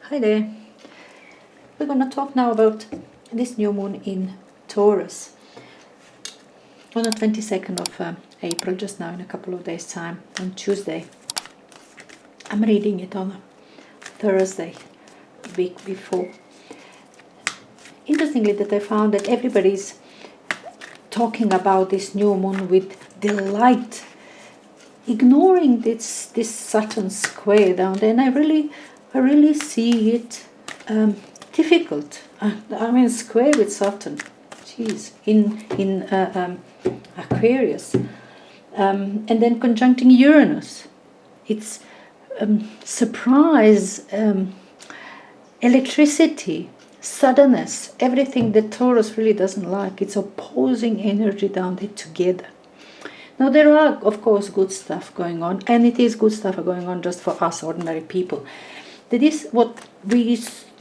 Hi there. We're going to talk now about this new moon in Taurus on the 22nd of April, just now in a couple of days' time, on Tuesday. I'm reading it on Thursday, a week before. Interestingly, that I found that everybody's talking about this new moon with delight, ignoring this Saturn square down there, and I really see it difficult. I mean, square with Saturn, jeez, in Aquarius, and then conjuncting Uranus. It's surprise, electricity, suddenness, everything that Taurus really doesn't like. It's opposing energy down there together. Now, there are, of course, good stuff going on, and it is good stuff going on just for us ordinary people. That is what we're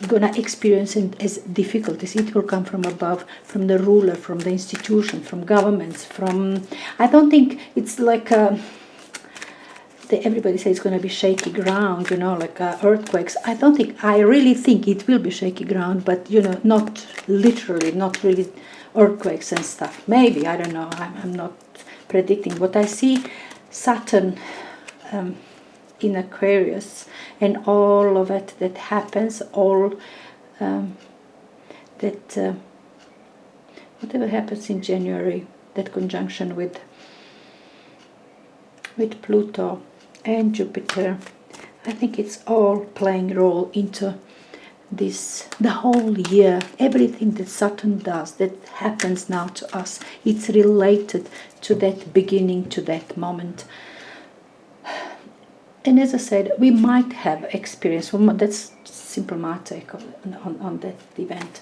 going to experience as difficulties. It will come from above, from the ruler, from the institution, from governments, from... I don't think it's like... everybody says it's going to be shaky ground, like earthquakes. I really think it will be shaky ground, but, not literally, not really earthquakes and stuff. Maybe, I don't know, I'm not predicting. What I see, Saturn in Aquarius, and all of it that happens, all that whatever happens in January, that conjunction with Pluto and Jupiter, I think it's all playing a role into this, the whole year. Everything that Saturn does, that happens now to us, it's related to that beginning, to that moment. And as I said, we might have experience, that's simple my take on that event,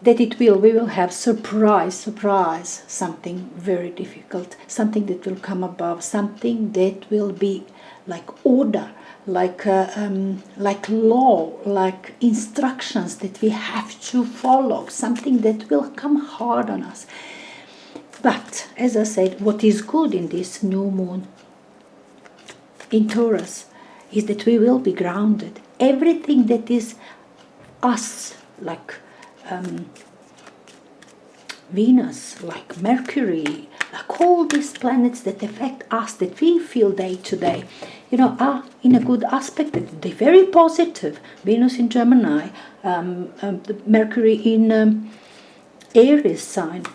that we will have surprise, something very difficult, something that will come above, something that will be like order, like law, like instructions that we have to follow, something that will come hard on us. But, as I said, what is good in this new moon in Taurus is that we will be grounded. Everything that is us, like Venus, like Mercury, like all these planets that affect us, that we feel day to day, are in a good aspect. They're very positive. Venus in Gemini, Mercury in Aries sign.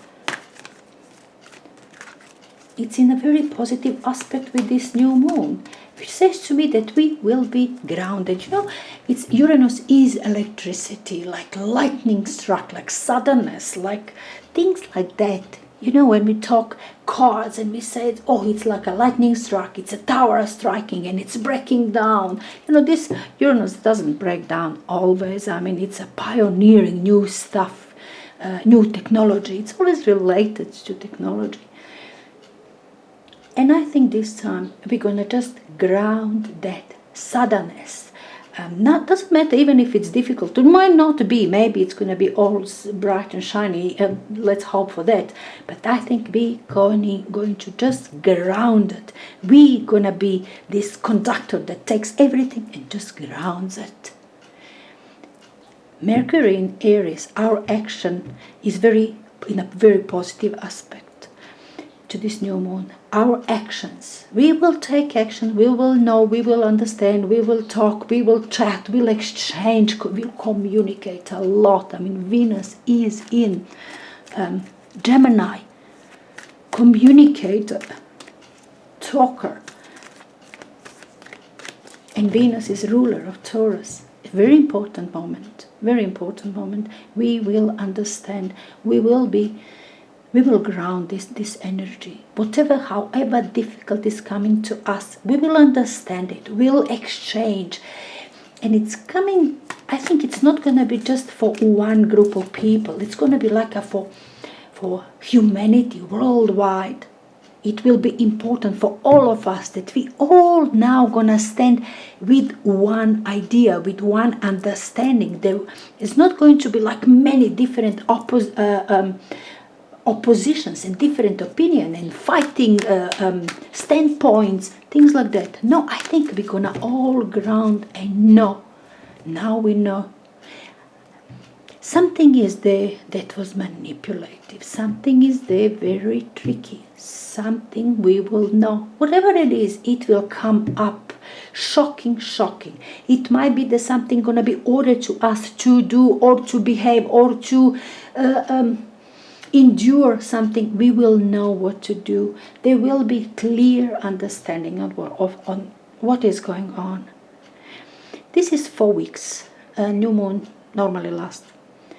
It's in a very positive aspect with this new moon, which says to me that we will be grounded. It's Uranus is electricity, like lightning struck, like suddenness, like things like that. When we talk cards and we say, oh, it's like a lightning struck, it's a tower striking and it's breaking down. This Uranus doesn't break down always. I mean, it's a pioneering new stuff, new technology. It's always related to technology. And I think this time we're going to just ground that suddenness. Doesn't matter even if it's difficult. It might not be. Maybe it's going to be all bright and shiny. Let's hope for that. But I think we're going to just ground it. We're going to be this conductor that takes everything and just grounds it. Mercury in Aries, our action is in a very positive aspect to this new moon. Our actions, we will take action, we will know, we will understand, we will talk, we will chat, we'll exchange, we'll communicate a lot. I mean, Venus is in Gemini, communicator, talker, and Venus is ruler of Taurus. A very important moment, we will understand, we will ground this energy. However difficult is coming to us, we will understand it, we'll exchange. And it's coming, I think it's not going to be just for one group of people. It's going to be like for humanity worldwide. It will be important for all of us that we all now going to stand with one idea, with one understanding. There is not going to be like many different oppositions and different opinion and fighting standpoints, things like that. No, I think we're gonna all ground and know Now we know. Something is there that was manipulative. Something is there very tricky. Something we will know. Whatever it is, it will come up. Shocking, shocking. It might be that something going to be ordered to us to do or to behave or to endure something. We will know what to do. There will be clear understanding on what is going on. This is 4 weeks. New moon normally lasts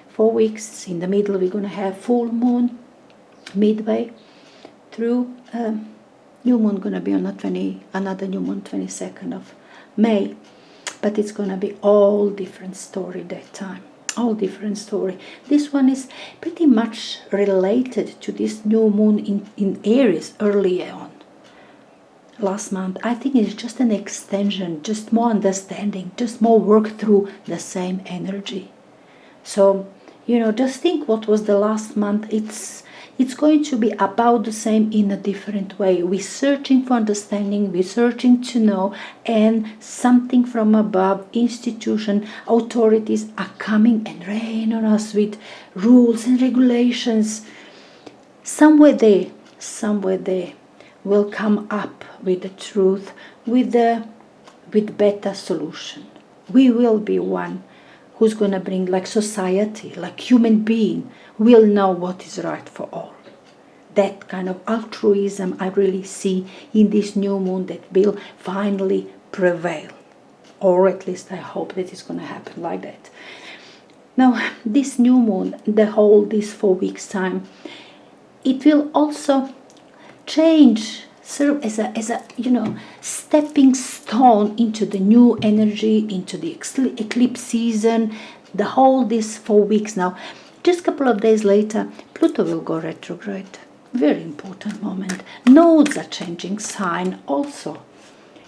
4 weeks. In the middle we're going to have full moon. Midway through, new moon going to be on another new moon 22nd of May. But it's going to be all different story that time. All different story. This one is pretty much related to this new moon in Aries earlier on. Last month. I think it's just an extension, just more understanding, just more work through the same energy. So, just think what was the last month. It's going to be about the same in a different way. We're searching for understanding, we're searching to know, and something from above, institution, authorities are coming and rain on us with rules and regulations. Somewhere there will come up with the truth, with better solution. We will be one who's going to bring, like society, like human being, will know what is right for all. That kind of altruism I really see in this new moon that will finally prevail. Or at least I hope that it's going to happen like that. Now, this new moon, this 4 weeks time, it will also serve as a stepping stone into the new energy, into the eclipse season, this 4 weeks now. Just a couple of days later, Pluto will go retrograde. Very important moment. Nodes are changing sign also.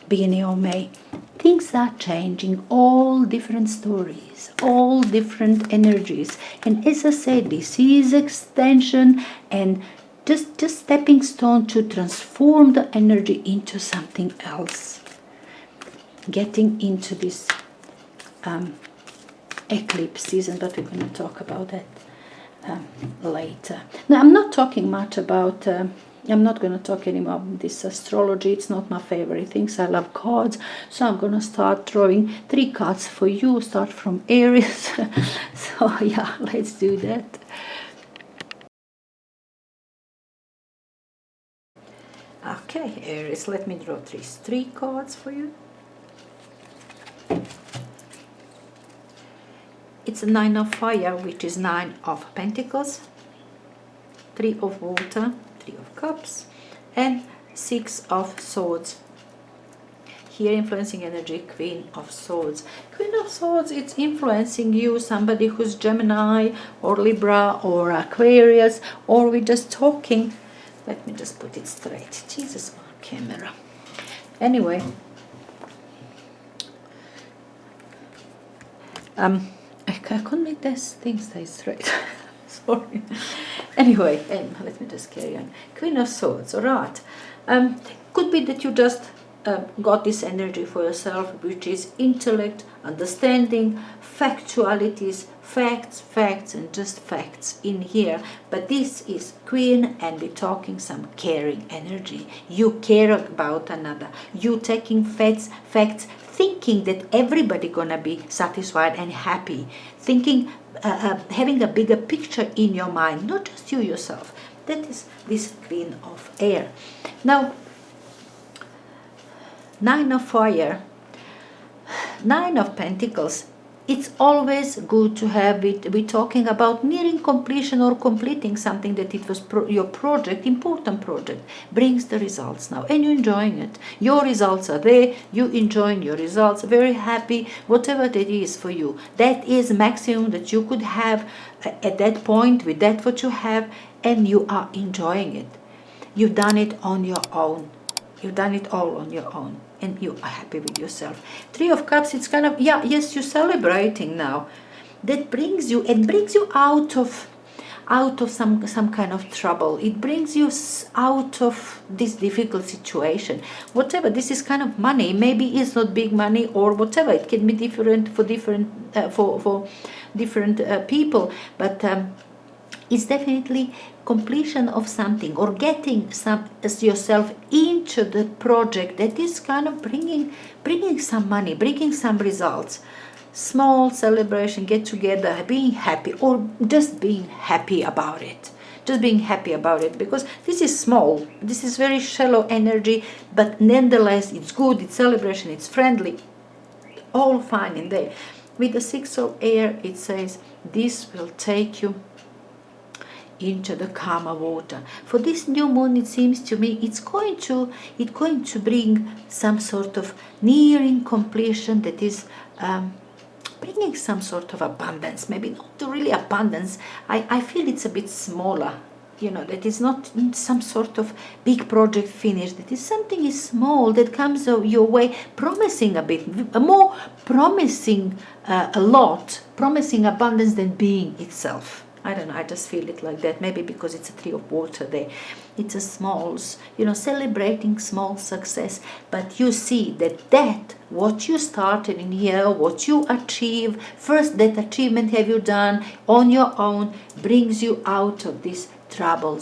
Beginning of May. Things are changing, all different stories, all different energies. And as I said, this is extension and just stepping stone to transform the energy into something else. Getting into this eclipse season, but we're going to talk about that later. Now, I'm not talking much about, I'm not going to talk anymore about this astrology. It's not my favorite things. I love cards. So I'm going to start drawing 3 cards for you. Start from Aries. So yeah, let's do that. Okay, Aries, let me draw 3 cards for you. It's a 9 of fire, which is 9 of pentacles, 3 of water, 3 of cups, and 6 of swords. Here influencing energy, Queen of Swords. Queen of Swords, it's influencing you, somebody who's Gemini or Libra or Aquarius, or we're just talking. Let me just put it straight. Jesus, my camera. Anyway. I couldn't make this thing stay straight. Sorry. Anyway, let me just carry on. Queen of Swords, alright. Could be that you just got this energy for yourself, which is intellect, understanding, factualities, facts, and just facts in here. But this is Queen, and we're talking some caring energy. You care about another. You taking facts, thinking that everybody gonna be satisfied and happy. Thinking, having a bigger picture in your mind, not just you yourself. That is this Queen of Air. Now, 9 of fire, 9 of pentacles. It's always good to have it. We're talking about nearing completion or completing something that it was your project, important project, brings the results now, and you're enjoying it. Your results are there, you enjoying your results, very happy, whatever that is for you. That is maximum that you could have at that point with that what you have, and you are enjoying it. You've done it on your own. You've done it all on your own, and you are happy with yourself. 3 of Cups, it's kind of, yes, you're celebrating now. That brings you out of out of some kind of trouble. It brings you out of this difficult situation. Whatever, this is kind of money. Maybe it's not big money or whatever. It can be different for different people, but it's definitely completion of something, or getting yourself into the project that is kind of bringing some money, bringing some results. Small celebration, get together, being happy, or just being happy about it. Just being happy about it, because this is small, this is very shallow energy, but nonetheless it's good, it's celebration, it's friendly, all fine in there. With the Six of Air, it says this will take you into the calmer water. For this new moon, it seems to me it's going to bring some sort of nearing completion that is bringing some sort of abundance. Maybe not really abundance. I feel it's a bit smaller. That is not some sort of big project finished. That is something is small that comes your way, promising a bit more, promising a lot, promising abundance than being itself. I don't know, I just feel it like that. Maybe because it's a Three of Water there. It's a small, celebrating small success. But you see that what you started in here, what you achieve, first that achievement have you done on your own, brings you out of this trouble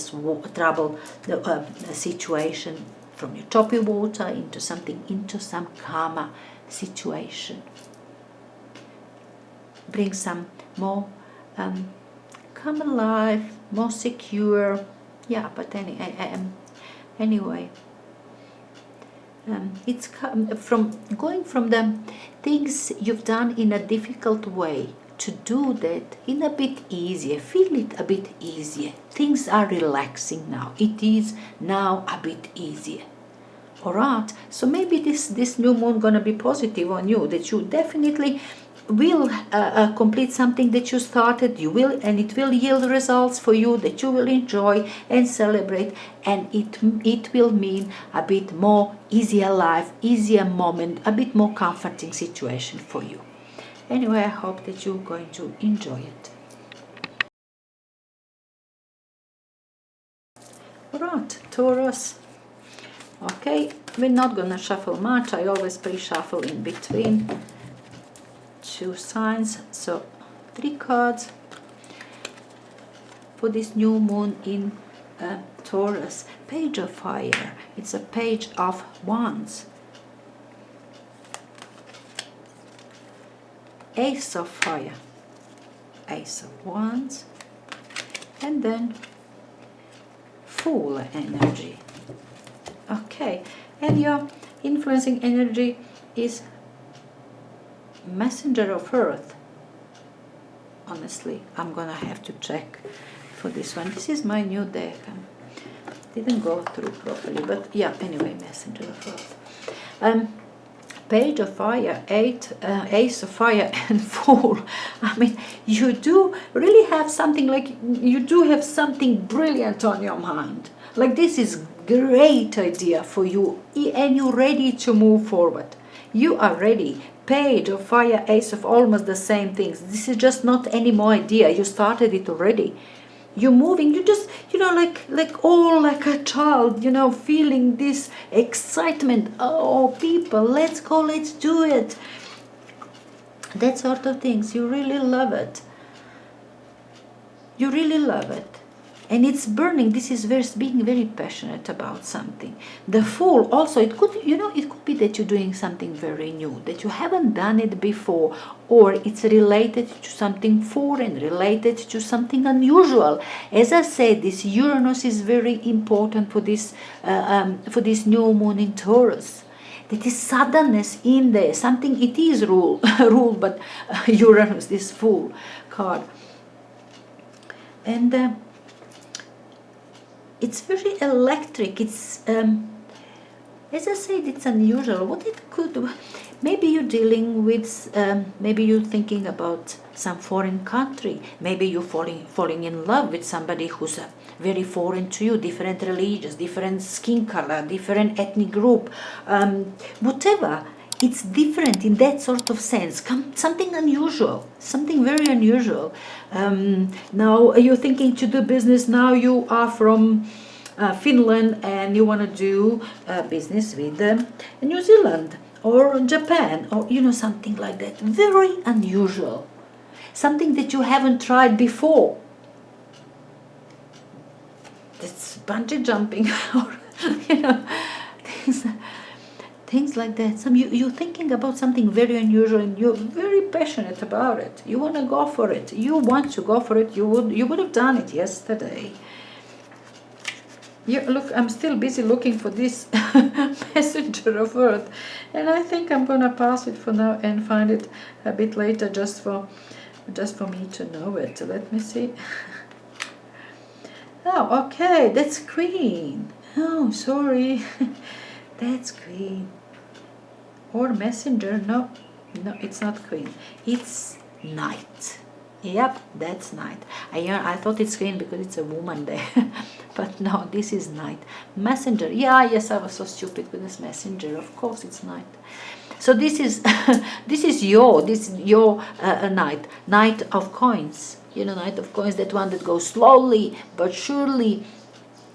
situation, from your choppy water into some calmer situation. Bring some more calmer life, more secure. Yeah, but anyway, it's from going from the things you've done in a difficult way to do that in a bit easier. Feel it a bit easier. Things are relaxing now. It is now a bit easier. Alright, so maybe this new moon gonna be positive on you, that you definitely will complete something that you started. You will, and it will yield results for you that you will enjoy and celebrate, and it will mean a bit more easier life, easier moment, a bit more comforting situation for you. Anyway, I hope that you're going to enjoy it. Alright, Taurus. Okay, we're not gonna shuffle much. I always pre-shuffle in between two signs. So 3 cards for this new moon in Taurus. Page of Fire. It's a Page of Wands. Ace of Fire. Ace of Wands. And then Fool energy. Okay, and your influencing energy is Messenger of Earth. Honestly, I'm gonna have to check for this one. This is my new deck. Didn't go through properly, but yeah, anyway, Messenger of Earth. Page of Fire, Ace of Fire, and Fool. I mean, you do really have something, like you do have something brilliant on your mind. Like, this is great idea for you, and you're ready to move forward. You are ready. Page of Fire, Ace of, almost the same things. This is just not any more idea. You started it already. You're moving. You just, like a child, feeling this excitement. Oh, people, let's go, let's do it. That sort of things. You really love it. You really love it. And it's burning. This is being very passionate about something. The Fool also, it could be that you're doing something very new, that you haven't done it before, or it's related to something foreign, related to something unusual. As I said, this Uranus is very important for this new moon in Taurus. That is suddenness in there. Something, it is rule, but Uranus, this Fool card. And it's very electric. It's, as I said, it's unusual. What it could, maybe you're dealing with, maybe you're thinking about some foreign country. Maybe you're falling in love with somebody who's very foreign to you, different religions, different skin color, different ethnic group, whatever. it's different in that sort of sense. Something unusual, something very unusual. Now you're thinking to do business. Now you are from Finland and you want to do business with New Zealand or Japan, or something like that. Very unusual, something that you haven't tried before. That's bungee jumping, or things like that. You're thinking about something very unusual and you're very passionate about it. You want to go for it. You want to go for it. You would have done it yesterday. Look, I'm still busy looking for this messenger of earth, and I think I'm gonna pass it for now and find it a bit later, just for me to know it. Let me see. Oh, okay, that's Queen. Oh, sorry. That's Queen. Or Messenger. No, it's not Queen. It's Knight. Yep, that's Knight. I thought it's Queen because it's a woman there. But no, this is Knight. Messenger. Yes, I was so stupid with this Messenger. Of course it's Knight. So this is your Knight. Knight of Coins. Knight of Coins, that one that goes slowly but surely.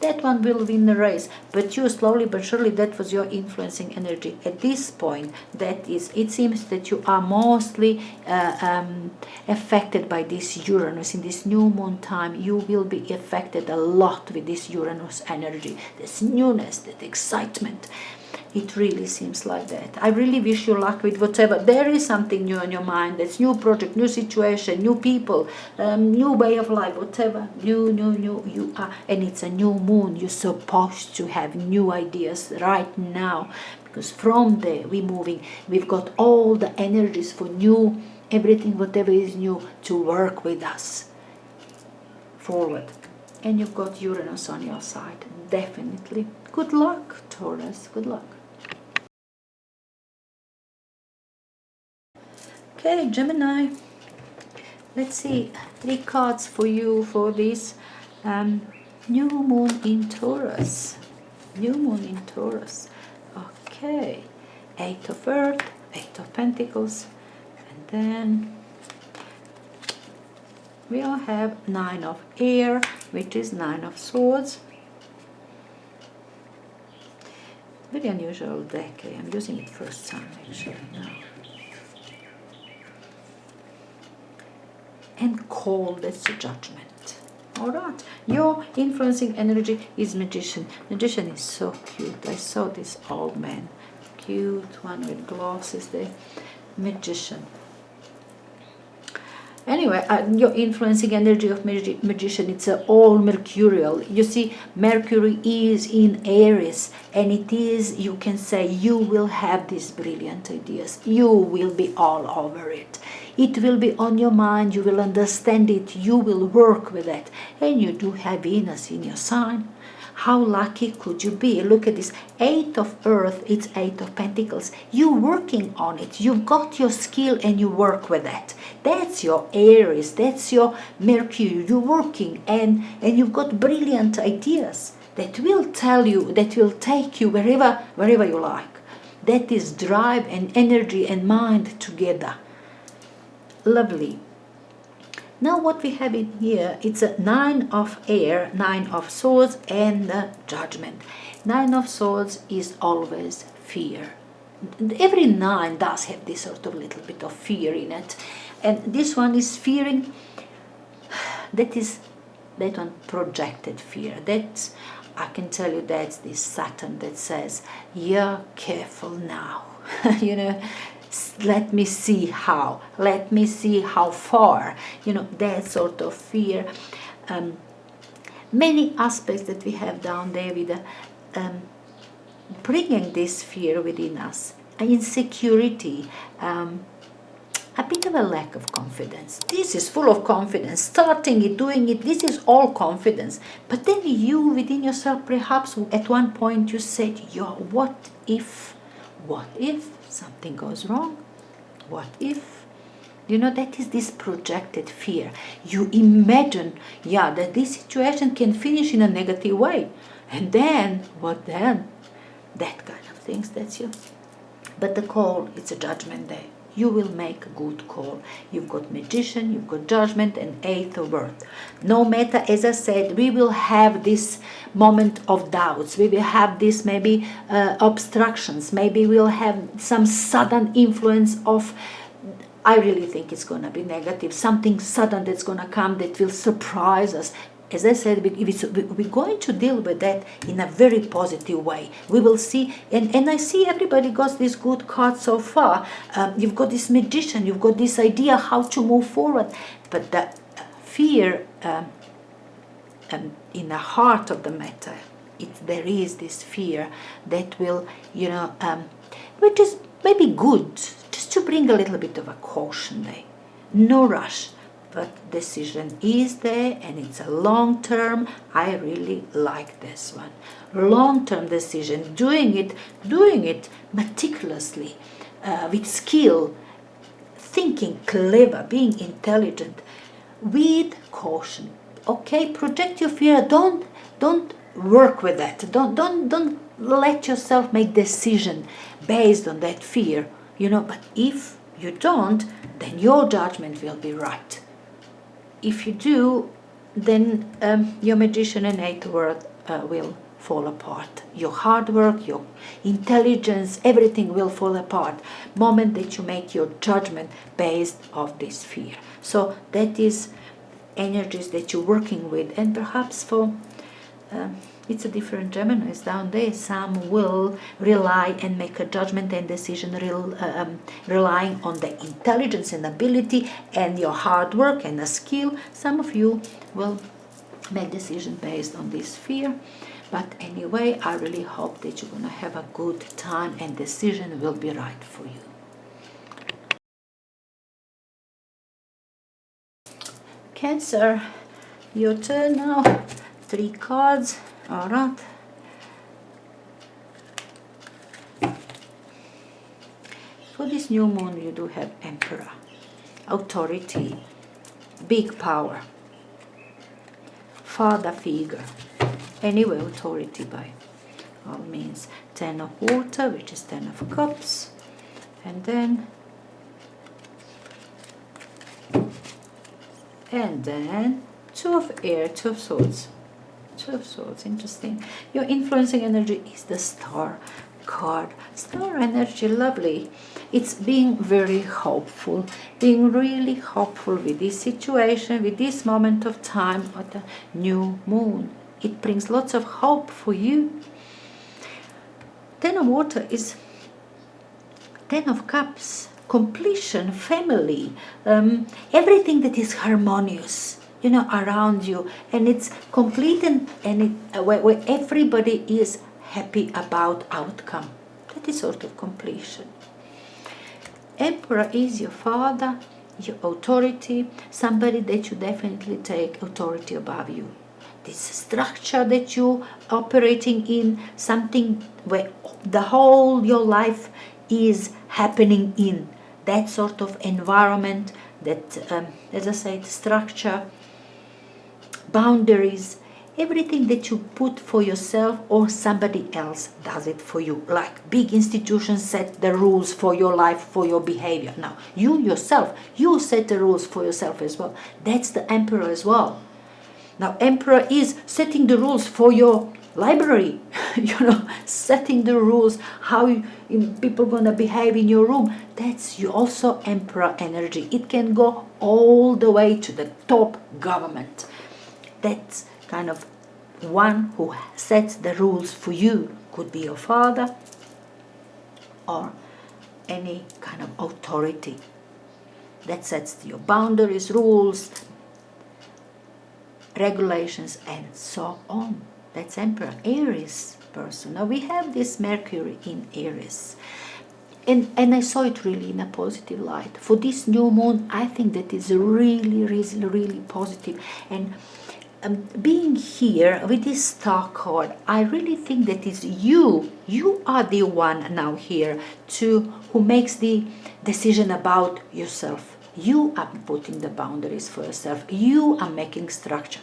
That one will win the race, but you slowly but surely, that was your influencing energy. At this point, it seems that you are mostly affected by this Uranus. In this new moon time, you will be affected a lot with this Uranus energy, this newness, that excitement. It really seems like that. I really wish you luck with whatever. There is something new in your mind. That's new project, new situation, new people, new way of life, whatever. New, you are. And it's a new moon. You're supposed to have new ideas right now. Because from there, we're moving. We've got all the energies for new, everything, whatever is new, to work with us forward. And you've got Uranus on your side. Definitely. Good luck, Taurus. Good luck. Okay, Gemini. Let's see. 3 cards for you for this new moon in Taurus. New moon in Taurus. Okay. 8 of Earth, 8 of Pentacles, and then we'll have 9 of Air, which is 9 of Swords. Very unusual deck. I'm using it first time actually now. And Cold, that's the Judgment. Alright, your influencing energy is Magician. Magician is so cute. I saw this old man, cute one with glasses there. Magician. Anyway, your influencing energy of Magician, it's all mercurial. You see, Mercury is in Aries, and it is, you can say, you will have these brilliant ideas. You will be all over it. It will be on your mind, you will understand it, you will work with it. And you do have Venus in your sign. How lucky could you be? Look at this, 8 of Earth, it's 8 of Pentacles. You're working on it. You've got your skill and you work with that. That's your Aries, that's your Mercury. You're working and you've got brilliant ideas that will tell you, that will take you wherever you like. That is drive and energy and mind together. Lovely. Now what we have in here, it's a 9 of Air, 9 of Swords, and the Judgment. 9 of Swords is always fear. Every 9 does have this sort of little bit of fear in it. And this one is fearing, that one projected fear. That's, I can tell you, that's this Saturn that says, you're careful now. Let me see how far, that sort of fear. Many aspects that we have down there with bringing this fear within us, insecurity, a bit of a lack of confidence. This is full of confidence, starting it, doing it, this is all confidence. But then you within yourself, perhaps at one point you said, what if something goes wrong? What if? That is this projected fear. You imagine, that this situation can finish in a negative way. And then, what then? That kind of things, that's you. But the call, it's a judgment day. You will make a good call. You've got Magician, you've got Judgment, and Eighth of Earth. No matter, as I said, we will have this moment of doubts. We will have this maybe obstructions. Maybe we'll have some sudden influence of, I really think it's going to be negative. Something sudden that's going to come that will surprise us. As I said, we're going to deal with that in a very positive way. We will see, and I see everybody got this good card so far. You've got this Magician, you've got this idea how to move forward. But the fear in the heart of the matter, there is this fear that will, which is maybe good, just to bring a little bit of a caution there. No rush. But decision is there, and it's a long term. I really like this one. Long-term decision, doing it meticulously, with skill, thinking clever, being intelligent, with caution. Okay, project your fear. Don't work with that. Don't let yourself make decision based on that fear. But if you don't, then your judgment will be right. If you do, then your Magician and Eighth Earth will fall apart. Your hard work, your intelligence, everything will fall apart moment that you make your judgment based on this fear. So that is energies that you're working with, and perhaps for it's a different Geminis down there. Some will rely and make a judgment and decision relying on the intelligence and ability and your hard work and the skill. Some of you will make decision based on this fear. But anyway, I really hope that you're going to have a good time and decision will be right for you. Cancer, your turn now. 3 cards. All right. For this new moon, you do have Emperor, authority, big power, father figure, anyway, authority by all means. 10 of water, which is 10 of cups, and then 2 of air, 2 of swords. 2 of swords, interesting. Your influencing energy is the star card. Star energy, lovely. It's being very hopeful, being really hopeful with this situation, with this moment of time of the new moon. It brings lots of hope for you. 10 of water is 10 of cups, completion, family, everything that is harmonious, around you, and it's complete, and where everybody is happy about outcome. That is sort of completion. Emperor is your father, your authority, somebody that you definitely take authority above you. This structure that you operating in, something where the whole your life is happening in, that sort of environment, that as I said, structure, boundaries, everything that you put for yourself or somebody else does it for you. Like big institutions set the rules for your life, for your behavior. Now, you yourself, you set the rules for yourself as well. That's the Emperor as well. Now, Emperor is setting the rules for your library, setting the rules, how people going to behave in your room. That's you also Emperor energy. It can go all the way to the top government. That's kind of one who sets the rules for you. Could be your father or any kind of authority that sets your boundaries, rules, regulations, and so on. That's Emperor. Aries person. Now we have this Mercury in Aries. And I saw it really in a positive light. For this new moon, I think that is really, really, really positive. And being here with this star card, I really think that is you. You are the one now here who makes the decision about yourself. You are putting the boundaries for yourself. You are making structure.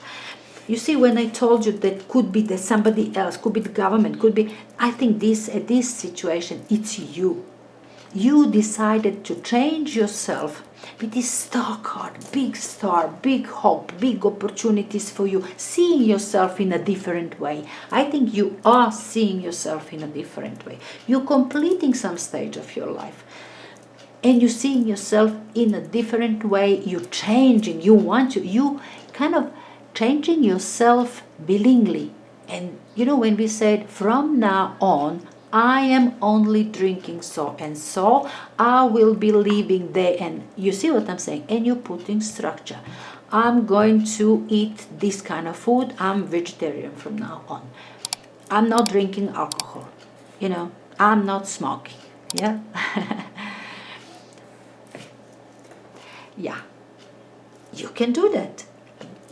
You see, when I told you that could be somebody else, could be the government, could be, I think this situation, it's you. you decided to change yourself with this star card, big star, big hope, big opportunities for you, seeing yourself in a different way. I think you are seeing yourself in a different way. You're completing some stage of your life, and you're seeing yourself in a different way. You're changing. You kind of changing yourself willingly. And you know, when we said from now on, I am only drinking so and so, I will be living there, and you see what I'm saying, and you're putting structure. I'm going to eat this kind of food. I'm vegetarian from now on. I'm not drinking alcohol. You know, I'm not smoking. Yeah. Yeah. You can do that.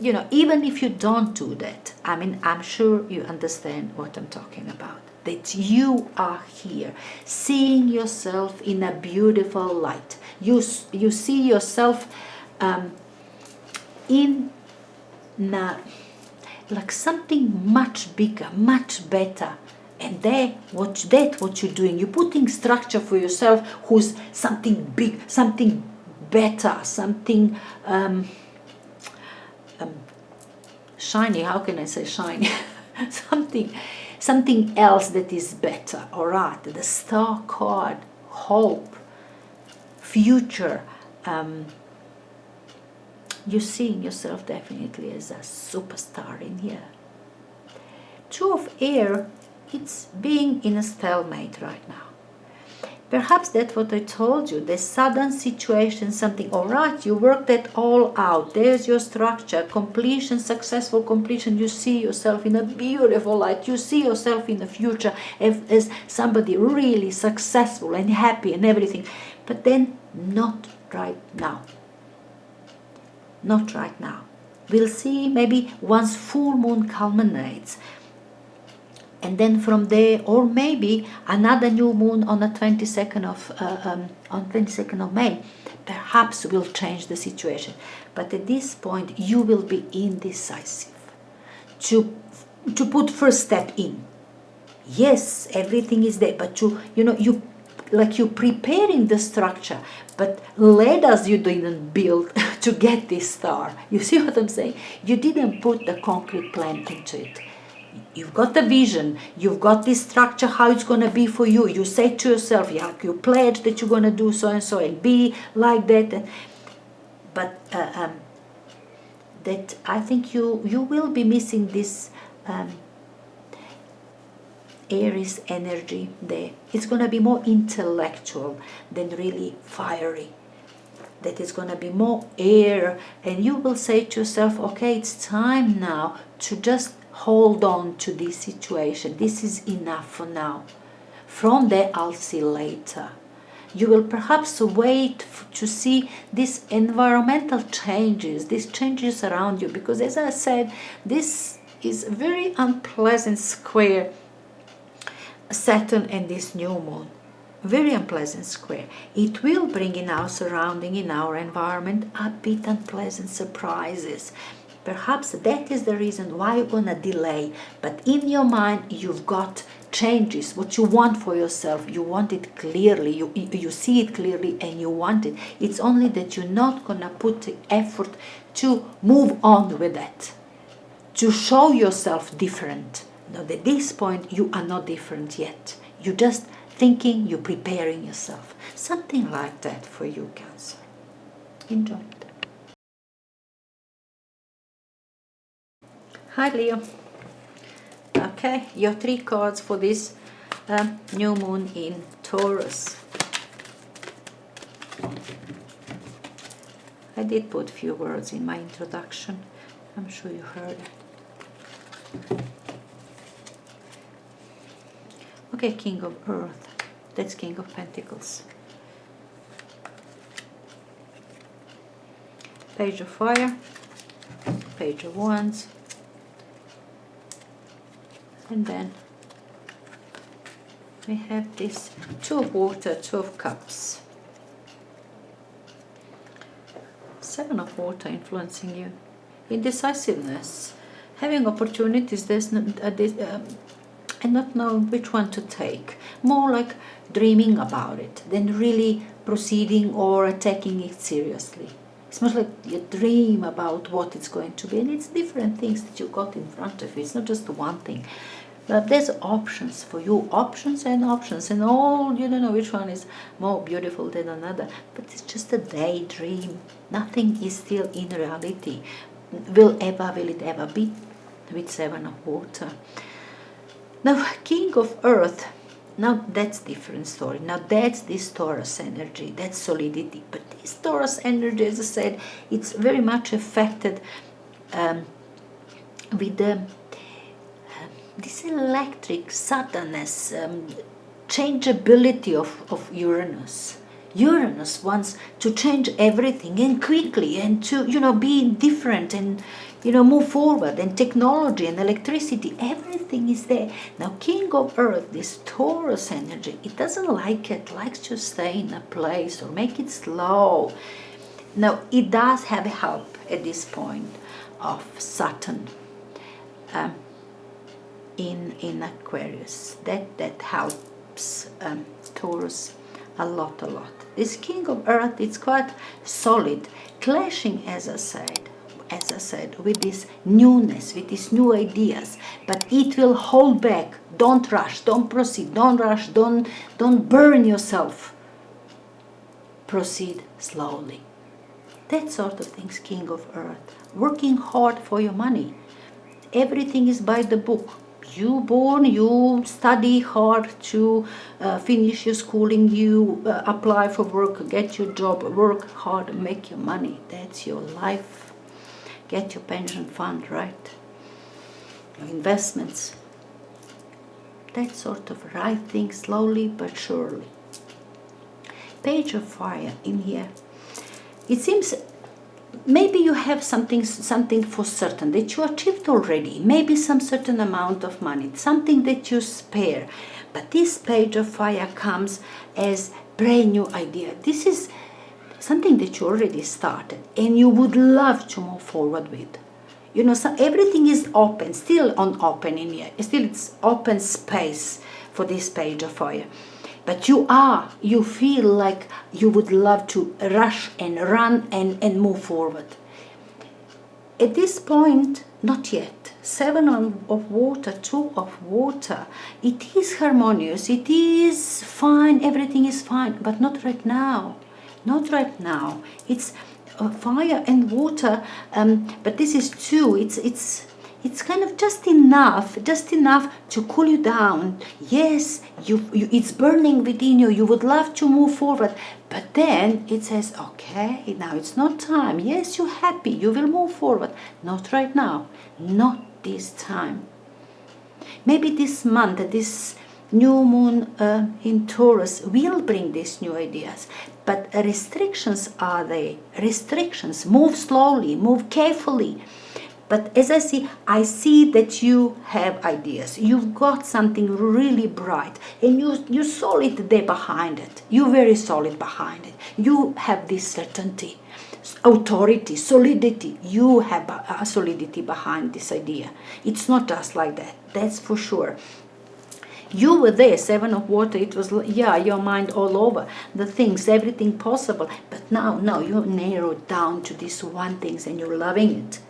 You know, even if you don't do that, I mean, I'm sure you understand what I'm talking about. That you are here, seeing yourself in a beautiful light. You see yourself in like something much bigger, much better. And what you're doing, you're putting structure for yourself, who's something big, something better, something shiny. How can I say shiny? something else that is better. All right, the star card, hope, future. You're seeing yourself definitely as a superstar in here. Two of air, it's being in a stalemate right now. Perhaps that's what I told you, the sudden situation, something, all right, you worked that all out, there's your structure, completion, successful completion, you see yourself in a beautiful light, you see yourself in the future as somebody really successful and happy and everything, but then not right now. Not right now. We'll see maybe once full moon culminates, and then from there, or maybe another new moon on the 22nd of May, perhaps will change the situation. But at this point, you will be indecisive to put first step in. Yes, everything is there, but you're preparing the structure, but ladders you didn't build to get this star. You see what I'm saying? You didn't put the concrete plan into it. You've got the vision, you've got this structure, how it's going to be for you. You say to yourself, yeah, you pledge that you're going to do so and so and be like that. But that I think you will be missing this Aries energy there. It's going to be more intellectual than really fiery. That is going to be more air, and you will say to yourself, okay, it's time now to just hold on to this situation. This is enough for now. From there, I'll see later. You will perhaps wait to see these environmental changes, these changes around you, because as I said, this is a very unpleasant square, Saturn and this new moon. Very unpleasant square. It will bring in our surrounding, in our environment, a bit unpleasant surprises. Perhaps that is the reason why you're gonna delay, but in your mind you've got changes, what you want for yourself. You want it clearly, you see it clearly and you want it. It's only that you're not gonna put the effort to move on with that, to show yourself different. Now at this point you are not different yet. You're just thinking, you're preparing yourself. Something like that for you, Cancer. Enjoy it. Hi, Leo. Okay, your 3 cards for this new moon in Taurus. I did put a few words in my introduction. I'm sure you heard it. Okay, King of Earth. That's King of Pentacles. Page of Fire. Page of Wands. And then we have this 2 of Water, 2 of Cups. 7 of Water influencing you. Indecisiveness. Having opportunities, and not knowing which one to take. More like dreaming about it than really proceeding or taking it seriously. It's much like you dream about what it's going to be, and it's different things that you got in front of you. It's not just one thing. But there's options for you, options, and all, you don't know which one is more beautiful than another. But it's just a daydream. Nothing is still in reality. Will it ever be? With Seven of Water. Now, King of Earth, now that's different story. Now that's this Taurus energy, that's solidity. But this Taurus energy, as I said, it's very much affected with the this electric suddenness, changeability of Uranus. Uranus wants to change everything and quickly, and to, be different, and, move forward, and technology and electricity, everything is there. Now, King of Earth, this Taurus energy, it doesn't like it, likes to stay in a place or make it slow. Now, it does have help at this point of Saturn in Aquarius. That helps Taurus a lot. This King of Earth, it's quite solid, clashing, as I said, with this newness, with these new ideas, but it will hold back. Don't rush, don't proceed, don't rush, don't burn yourself. Proceed slowly. That sort of things, King of Earth. Working hard for your money. Everything is by the book. You study hard to finish your schooling, you apply for work, get your job, work hard, make your money. That's your life. Get your pension fund, right? Your investments. That sort of right thing, slowly but surely. Page of Fire in here. It seems maybe you have something for certain that you achieved already, maybe some certain amount of money, something that you spare. But this Page of Fire comes as brand new idea. This is something that you already started and you would love to move forward with. So everything is open, still on open in here. Still it's open space for this Page of Fire. But you feel like you would love to rush and run and move forward. At this point, not yet. Seven of Water, Two of Water. It is harmonious, it is fine, everything is fine, but not right now. Not right now. It's fire and water, but this is two. It's kind of just enough to cool you down. Yes, it's burning within you. You would love to move forward, but then it says, okay, now it's not time. Yes, you're happy. You will move forward. Not right now. Not this time. Maybe this month, this new moon in Taurus will bring these new ideas. But restrictions are there. Restrictions. Move slowly. Move carefully. But as I see that you have ideas. You've got something really bright. And you're solid there behind it. You're very solid behind it. You have this certainty, authority, solidity. You have a solidity behind this idea. It's not just like that. That's for sure. You were there, Seven of Water. It was, your mind all over the things, everything possible. But now you narrowed down to this one thing and you're loving it.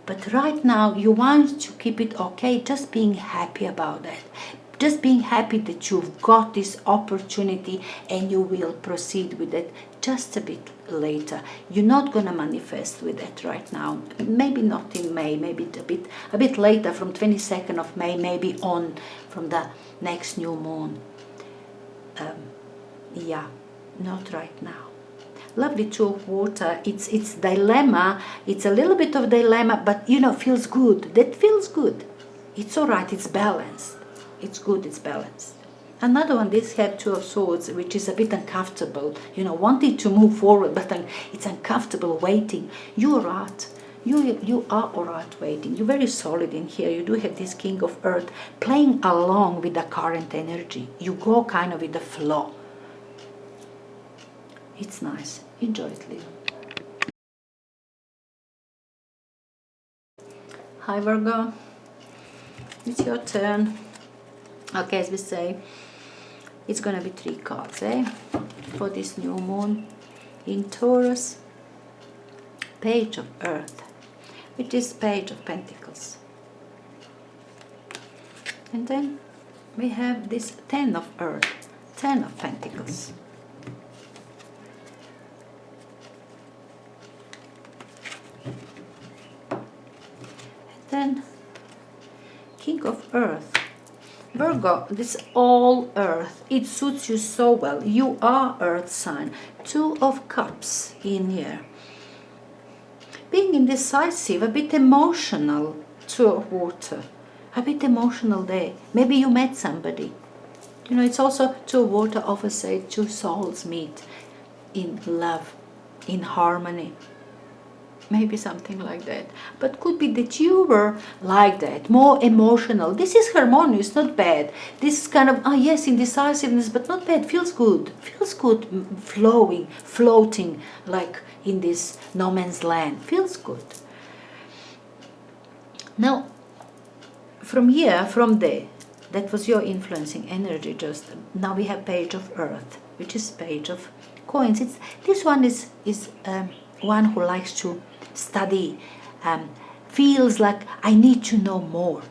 But right now, you want to keep it okay, just being happy about that. Just being happy that you've got this opportunity and you will proceed with it just a bit later. You're not going to manifest with it right now. Maybe not in May, maybe a bit later, from 22nd of May, maybe on from the next new moon. Not right now. Lovely Two of Water. It's dilemma. It's a little bit of dilemma, but feels good. That feels good. It's all right. It's balanced. It's good. It's balanced. Another one, this have Two of Swords, which is a bit uncomfortable. Wanting to move forward, but it's uncomfortable waiting. You're right. You are all right waiting. You're very solid in here. You do have this King of Earth playing along with the current energy. You go kind of with the flow. It's nice. Enjoy it, Leo. Hi, Virgo. It's your turn. Okay, as we say, it's gonna be 3 cards, eh? For this new moon in Taurus. Page of Earth, which is Page of Pentacles. And then we have this 10 of Earth, 10 of Pentacles. And then King of Earth. Virgo, this all Earth, it suits you so well. You are Earth sign. 2 of Cups in here. Being indecisive, a bit emotional. 2 of Water. A bit emotional there. Maybe you met somebody. You know, it's also 2 of Water, often say 2 souls meet in love, in harmony. Maybe something like that. But could be that you were like that, more emotional. This is harmonious, not bad. This is kind of, yes, indecisiveness, but not bad. Feels good. Feels good flowing, floating like in this no man's land. Feels good. Now, from here, from there, that was your influencing energy just. Now we have Page of Earth, which is Page of Coins. This one is one who likes to study, feels like I need to know more.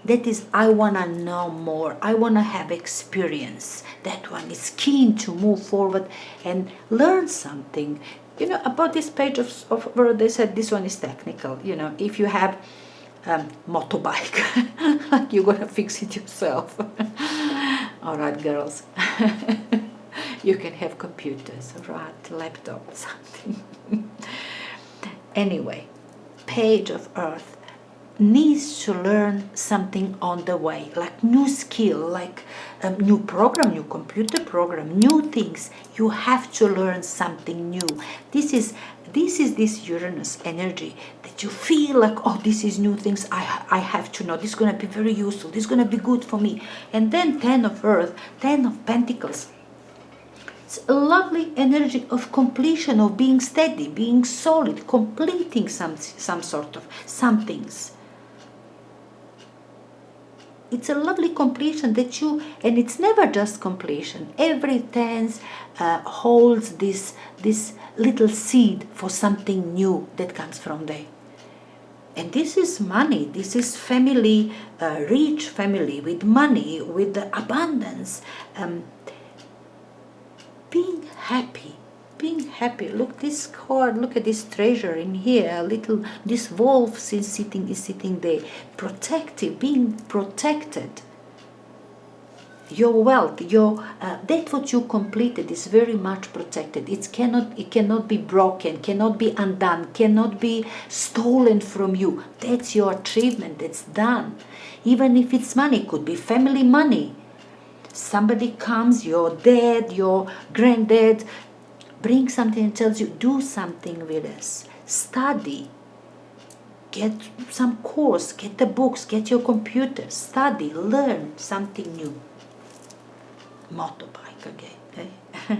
That is, I want to know more. I want to have experience. That one is keen to move forward and learn something. You know, about this Page of where they said this one is technical. You know, if you have motorbike, like you're going to fix it yourself. All right, girls. You can have computers, right? Laptop, something. Anyway, Page of Earth needs to learn something on the way, like new skill, like a new program, new computer program, new things. You have to learn something new. This is this Uranus energy that you feel like, oh, this is new things I have to know. This is going to be very useful. This is going to be good for me. And then 10 of Earth, 10 of Pentacles. It's a lovely energy of completion, of being steady, being solid, completing some sort of some things. It's a lovely completion that you, and it's never just completion. Every tense holds this little seed for something new that comes from there. And this is money. This is family, rich family with money, with abundance. Being happy. Look this card. Look at this treasure in here. This wolf is sitting there, protective, being protected. Your wealth, that what you completed is very much protected. It cannot be broken, cannot be undone, cannot be stolen from you. That's your achievement. That's done. Even if it's money, it could be family money. Somebody comes, your dad, your granddad, brings something and tells you, do something with us. Study. Get some course, get the books, get your computer, study, learn something new. Motorbike again. Eh?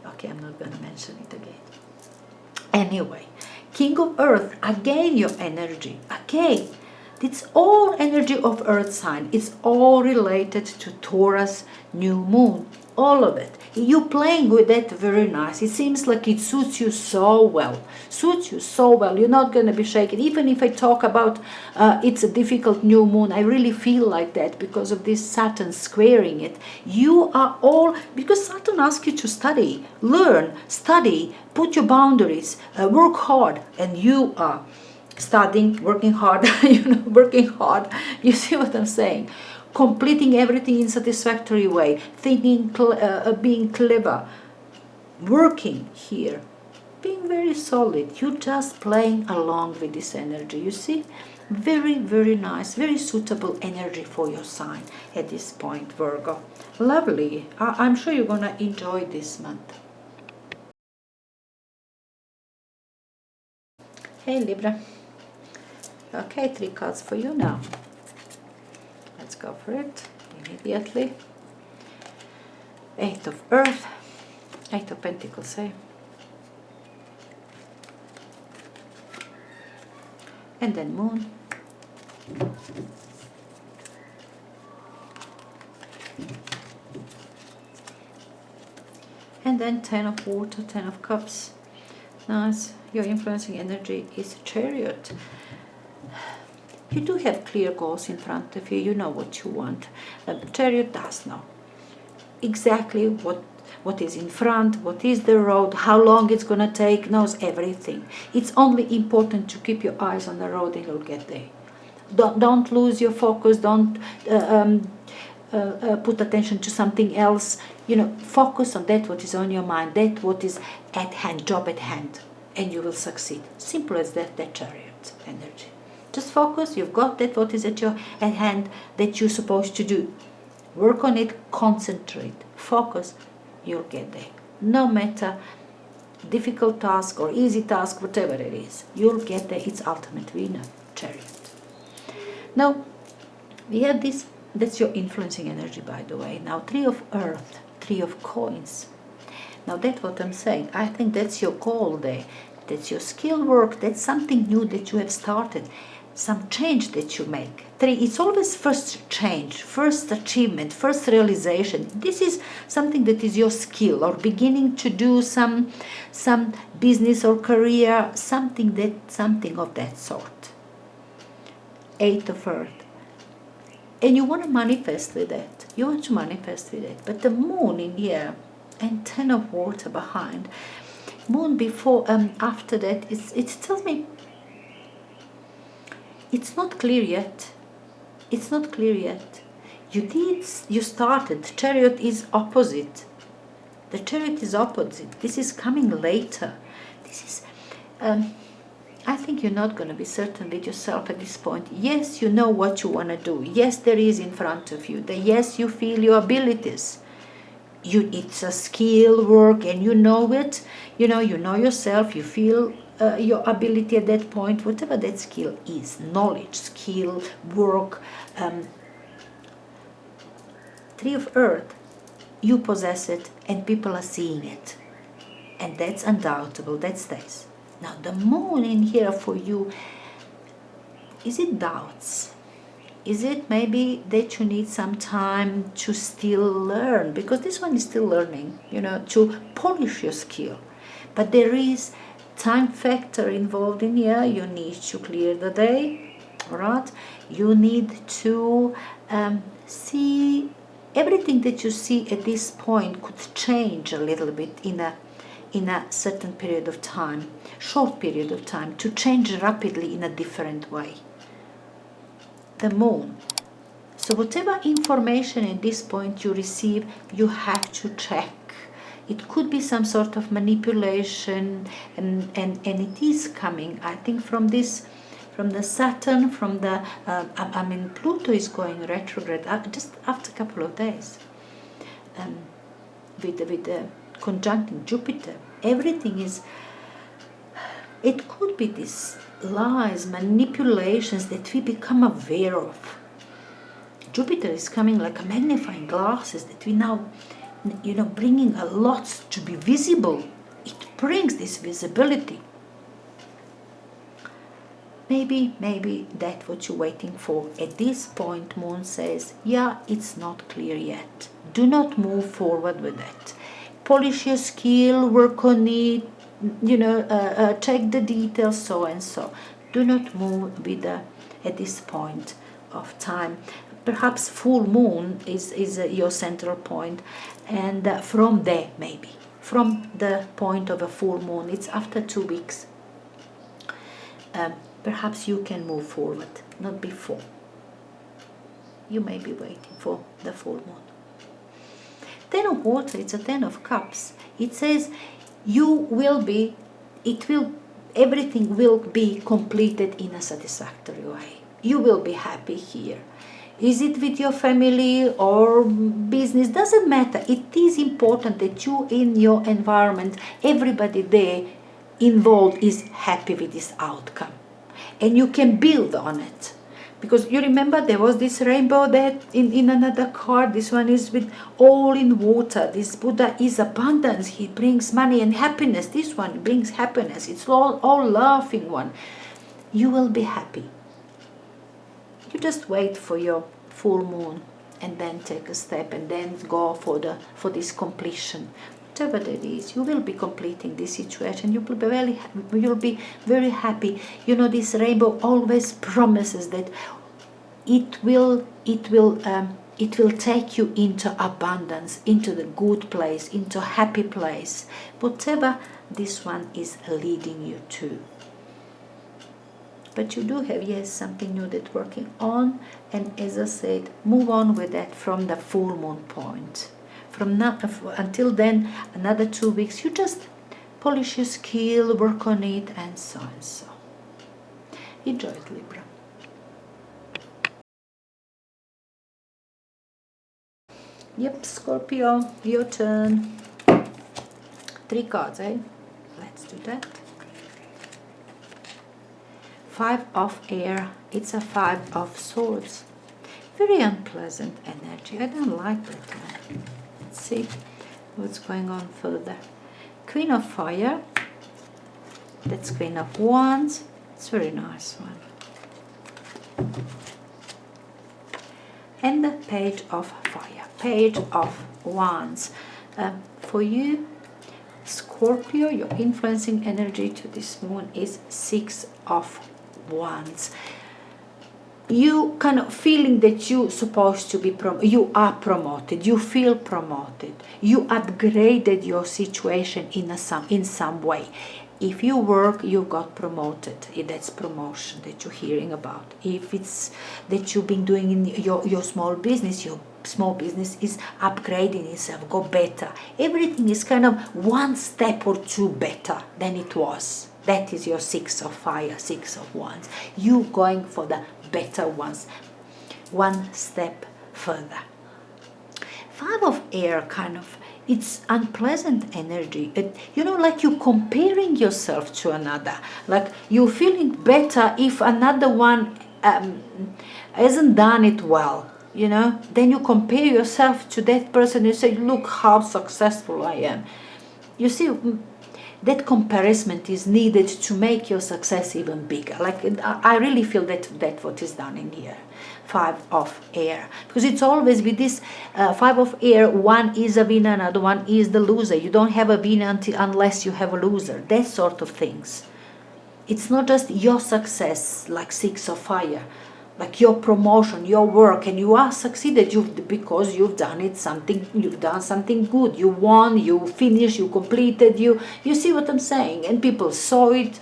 Okay, I'm not going to mention it again. Anyway, King of Earth, again your energy. Again. It's all energy of Earth sign. It's all related to Taurus new moon. All of it. You playing with that very nice. It seems like it suits you so well. Suits you so well. You're not going to be shaken. Even if I talk about it's a difficult new moon, I really feel like that because of this Saturn squaring it. You are all, because Saturn asks you to study, learn, study, put your boundaries, work hard, and you are studying, working hard, working hard. You see what I'm saying? Completing everything in satisfactory way, thinking, being clever, working here, being very solid. You're just playing along with this energy. You see? Very, very nice, very suitable energy for your sign at this point, Virgo. Lovely. I'm sure you're going to enjoy this month. Hey, Libra. Okay, 3 cards for you now. Let's go for it immediately. 8 of Earth, 8 of Pentacles, eh? And then Moon. And then 10 of water, 10 of cups. Nice. Your influencing energy is Chariot. You do have clear goals in front of you. You know what you want. Chariot does know exactly what is in front, what is the road, how long it's going to take, knows everything. It's only important to keep your eyes on the road and you'll get there. Don't lose your focus. Don't put attention to something else. Focus on that what is on your mind, that what is at hand, job at hand, and you will succeed. Simple as that Chariot energy. Just focus. You've got that what is at hand that you're supposed to do. Work on it. Concentrate. Focus. You'll get there. No matter difficult task or easy task, whatever it is, you'll get there. It's ultimate winner, Chariot. Now we have this. That's your influencing energy, by the way. Now 3 of Earth, 3 of Coins. Now that's what I'm saying. I think that's your goal there. That's your skill work. That's something new that you have started. Some change that you make. 3, it's always first change, first achievement, first realization. This is something that is your skill, or beginning to do some business or career, something of that sort. 8 of Earth. And you want to manifest with that. You want to manifest with it. But the Moon in here and 10 of Water behind. Moon before, after that, it tells me it's not clear yet. It's not clear yet. You started. Chariot is opposite. The Chariot is opposite. This is coming later. This is, I think you're not going to be certain with yourself at this point. Yes, you know what you want to do. Yes, there is in front of you. Yes, you feel your abilities. It's a skill work, and you know it. You know yourself. You feel your ability at that point, whatever that skill is, knowledge, skill, work. 3 of Earth, you possess it, and people are seeing it, and that's undoubtable. That stays. Now the Moon in here for you, is it doubts? Is it maybe that you need some time to still learn? Because this one is still learning, to polish your skill. But there is time factor involved in here. You need to clear the day, all right? You need to see everything that you see at this point could change a little bit in a certain period of time, short period of time, to change rapidly in a different way. The Moon. So whatever information at this point you receive, you have to check. It could be some sort of manipulation, and it is coming, I think, from the Saturn, from the, Pluto is going retrograde just after a couple of days. With the conjuncting Jupiter. Everything is, it could be these lies, manipulations that we become aware of. Jupiter is coming like a magnifying glasses that we now, bringing a lot to be visible. It brings this visibility. Maybe that's what you're waiting for. At this point, Moon says, yeah, it's not clear yet. Do not move forward with that. Polish your skill, work on it, check the details, so and so. Do not move with at this point of time. Perhaps full moon is your central point, and from there, maybe from the point of a full moon, it's after 2 weeks. Perhaps you can move forward, not before. You may be waiting for the full moon. 10 of Water, it's a 10 of Cups. It says everything will be completed in a satisfactory way. You will be happy here. Is it with your family or business? Doesn't matter. It is important that you, in your environment, everybody there involved is happy with this outcome. And you can build on it. Because you remember there was this rainbow there in another card. This one is with all in water. This Buddha is abundance. He brings money and happiness. This one brings happiness. It's all laughing one. You will be happy. You just wait for your full moon and then take a step and then go for this completion. whatever that is, you will be completing this situation. You will be very happy. You know, this rainbow always promises that it will take you into abundance, into the good place, into happy place, whatever this one is leading you to. But you do have, yes, something new that working on, and as I said, move on with that from the full moon point. From now until then, another 2 weeks, you just polish your skill, work on it, and so and so. Enjoy it, Libra. Yep, Scorpio, your turn. 3 cards, eh? Let's do that. 5 of air. It's a 5 of swords. Very unpleasant energy. I don't like that one. Let's see what's going on further. Queen of fire. That's Queen of wands. It's a very nice one. And the page of fire. Page of wands. For you, Scorpio, your influencing energy to this moon is 6 of wands. You kind of feeling that you supposed to be you are promoted, you feel promoted, you upgraded your situation in some way. If you work, you got promoted. That's promotion that you're hearing about. If it's that you've been doing in your small business, your small business is upgrading itself, go better. Everything is kind of 1 step or 2 better than it was. That is your 6 of fire, 6 of wands. You going for the better ones, 1 step further. 5 of air, kind of, it's unpleasant energy. You know, like you comparing yourself to another. Like you're feeling better if another one hasn't done it well. You know, then you compare yourself to that person. You say, look how successful I am. You see, that comparison is needed to make your success even bigger. Like I really feel that's what is done in here. 5 of air, because it's always with this 5 of air, one is a winner, another one is the loser. You don't have a winner unless you have a loser. That sort of things. It's not just your success, like 6 of fire, like your promotion, your work, and you are succeeded because you've done something good. You won, you finished, you completed, you see what I'm saying, and people saw it.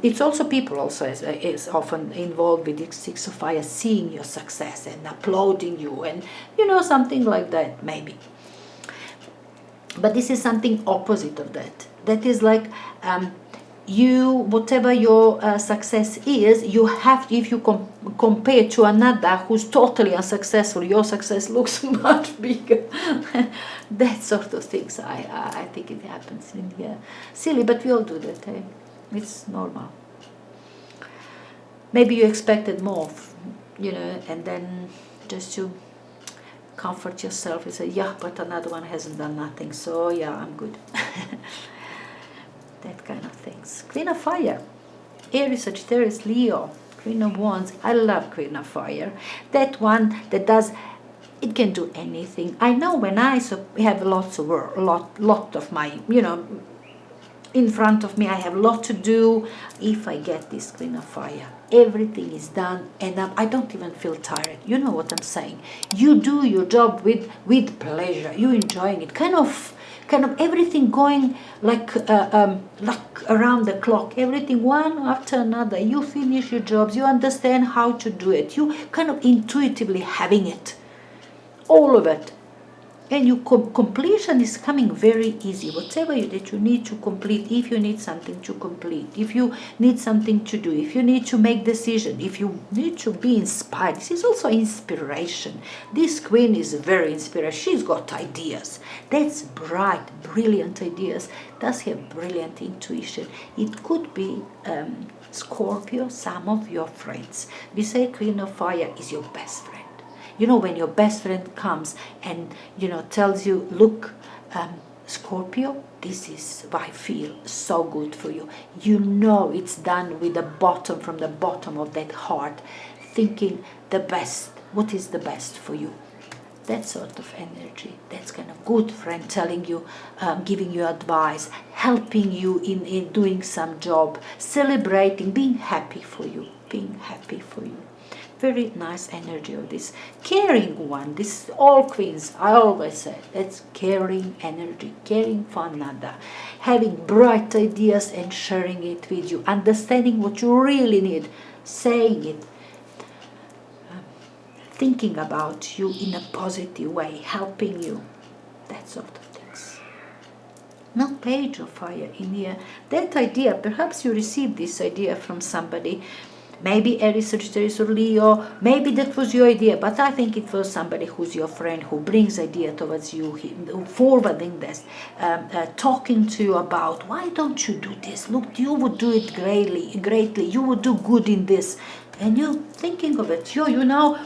It's also people also is often involved with the 6 of fire, seeing your success and applauding you, and you know, something like that maybe. But this is something opposite of that. That is like you, whatever your success is, you have, if you compare to another who's totally unsuccessful, your success looks much bigger. That sort of things, I think it happens in here. Silly, but we all do that, eh? It's normal. Maybe you expected more, you know, and then just to comfort yourself, you say, yeah, but another one hasn't done nothing, so yeah, I'm good. That kind of things. Queen of fire. Aries, Sagittarius, Leo. Queen of wands. I love Queen of fire. That one that does, it can do anything. I know when I have lots of work, lot of my, you know, in front of me, I have a lot to do. If I get this Queen of fire, everything is done, and I don't even feel tired. You know what I'm saying? You do your job with pleasure. You're enjoying it. Kind of everything going like around the clock. Everything one after another. You finish your jobs. You understand how to do it. You kind of intuitively having it, all of it. And your completion is coming very easy. Whatever that you need to complete, if you need something to complete, if you need something to do, if you need to make decision, if you need to be inspired. This is also inspiration. This queen is very inspired. She's got ideas. That's bright, brilliant ideas. Does have brilliant intuition. It could be Scorpio, some of your friends. We say Queen of Fire is your best friend. You know, when your best friend comes and, you know, tells you, look, Scorpio, this is what I feel so good for you. You know it's done with from the bottom of that heart, thinking the best. What is the best for you? That sort of energy. That's kind of good friend telling you, giving you advice, helping you in doing some job, celebrating, being happy for you, being happy for you. Very nice energy of this caring one. This all queens, I always say, that's caring energy, caring for another, having bright ideas and sharing it with you, understanding what you really need, saying it, thinking about you in a positive way, helping you, that sort of things. Now, Page of Fire in here. That idea, perhaps you received this idea from somebody, maybe Aries, Sagittarius, or Leo. Maybe that was your idea, but I think it was somebody who's your friend, who brings idea towards you, forwarding this, talking to you about, why don't you do this? Look, you would do it greatly. You would do good in this. And you're thinking of it. You know,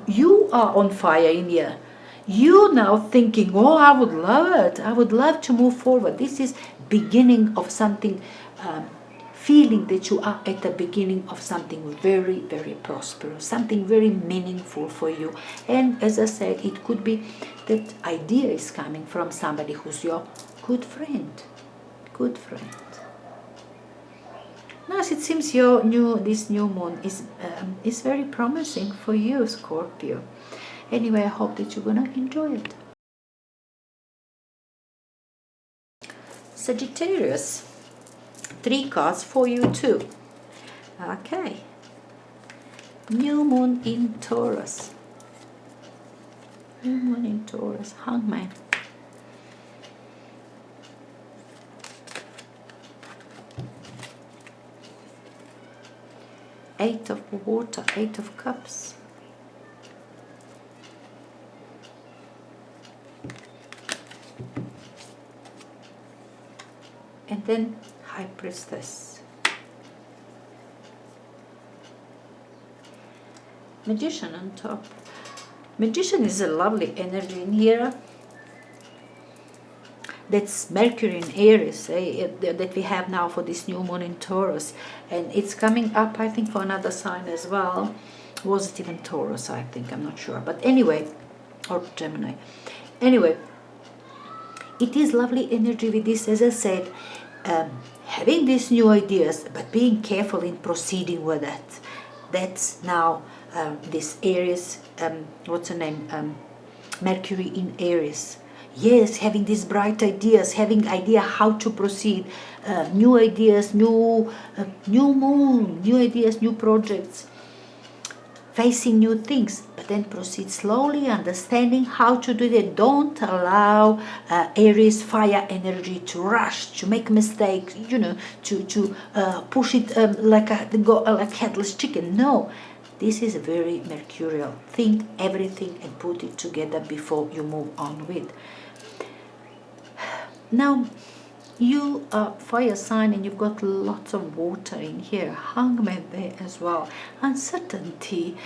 you are on fire in here. You now thinking, oh, I would love it. I would love to move forward. This is beginning of something, feeling that you are at the beginning of something very, very prosperous, something very meaningful for you. And as I said, it could be that idea is coming from somebody who's your good friend. Good friend. Now, it seems this new moon is very promising for you, Scorpio. Anyway, I hope that you're gonna enjoy it. Sagittarius, 3 cards for you too. Okay. New moon in Taurus. New moon in Taurus. Hangman. Eight of water, 8 of cups. And then High Priestess. Magician on top. Magician is a lovely energy in here. That's Mercury in Aries, that we have now for this new moon in Taurus. And it's coming up, I think, for another sign as well. Was it even Taurus, I think? I'm not sure. But anyway, or Gemini. Anyway, it is lovely energy with this, as I said, having these new ideas, but being careful in proceeding with that. That's now this Aries, what's her name? Mercury in Aries. Yes, having these bright ideas, having idea how to proceed, new ideas, new moon, new ideas, new projects, facing new things, but then proceed slowly, understanding how to do that. Don't allow Aries fire energy to rush, to make mistakes, you know, to push it like headless chicken. No. This is very mercurial. Think everything and put it together before you move on with. Now, you are fire sign and you've got lots of water in here. Hangman there as well. Uncertainty.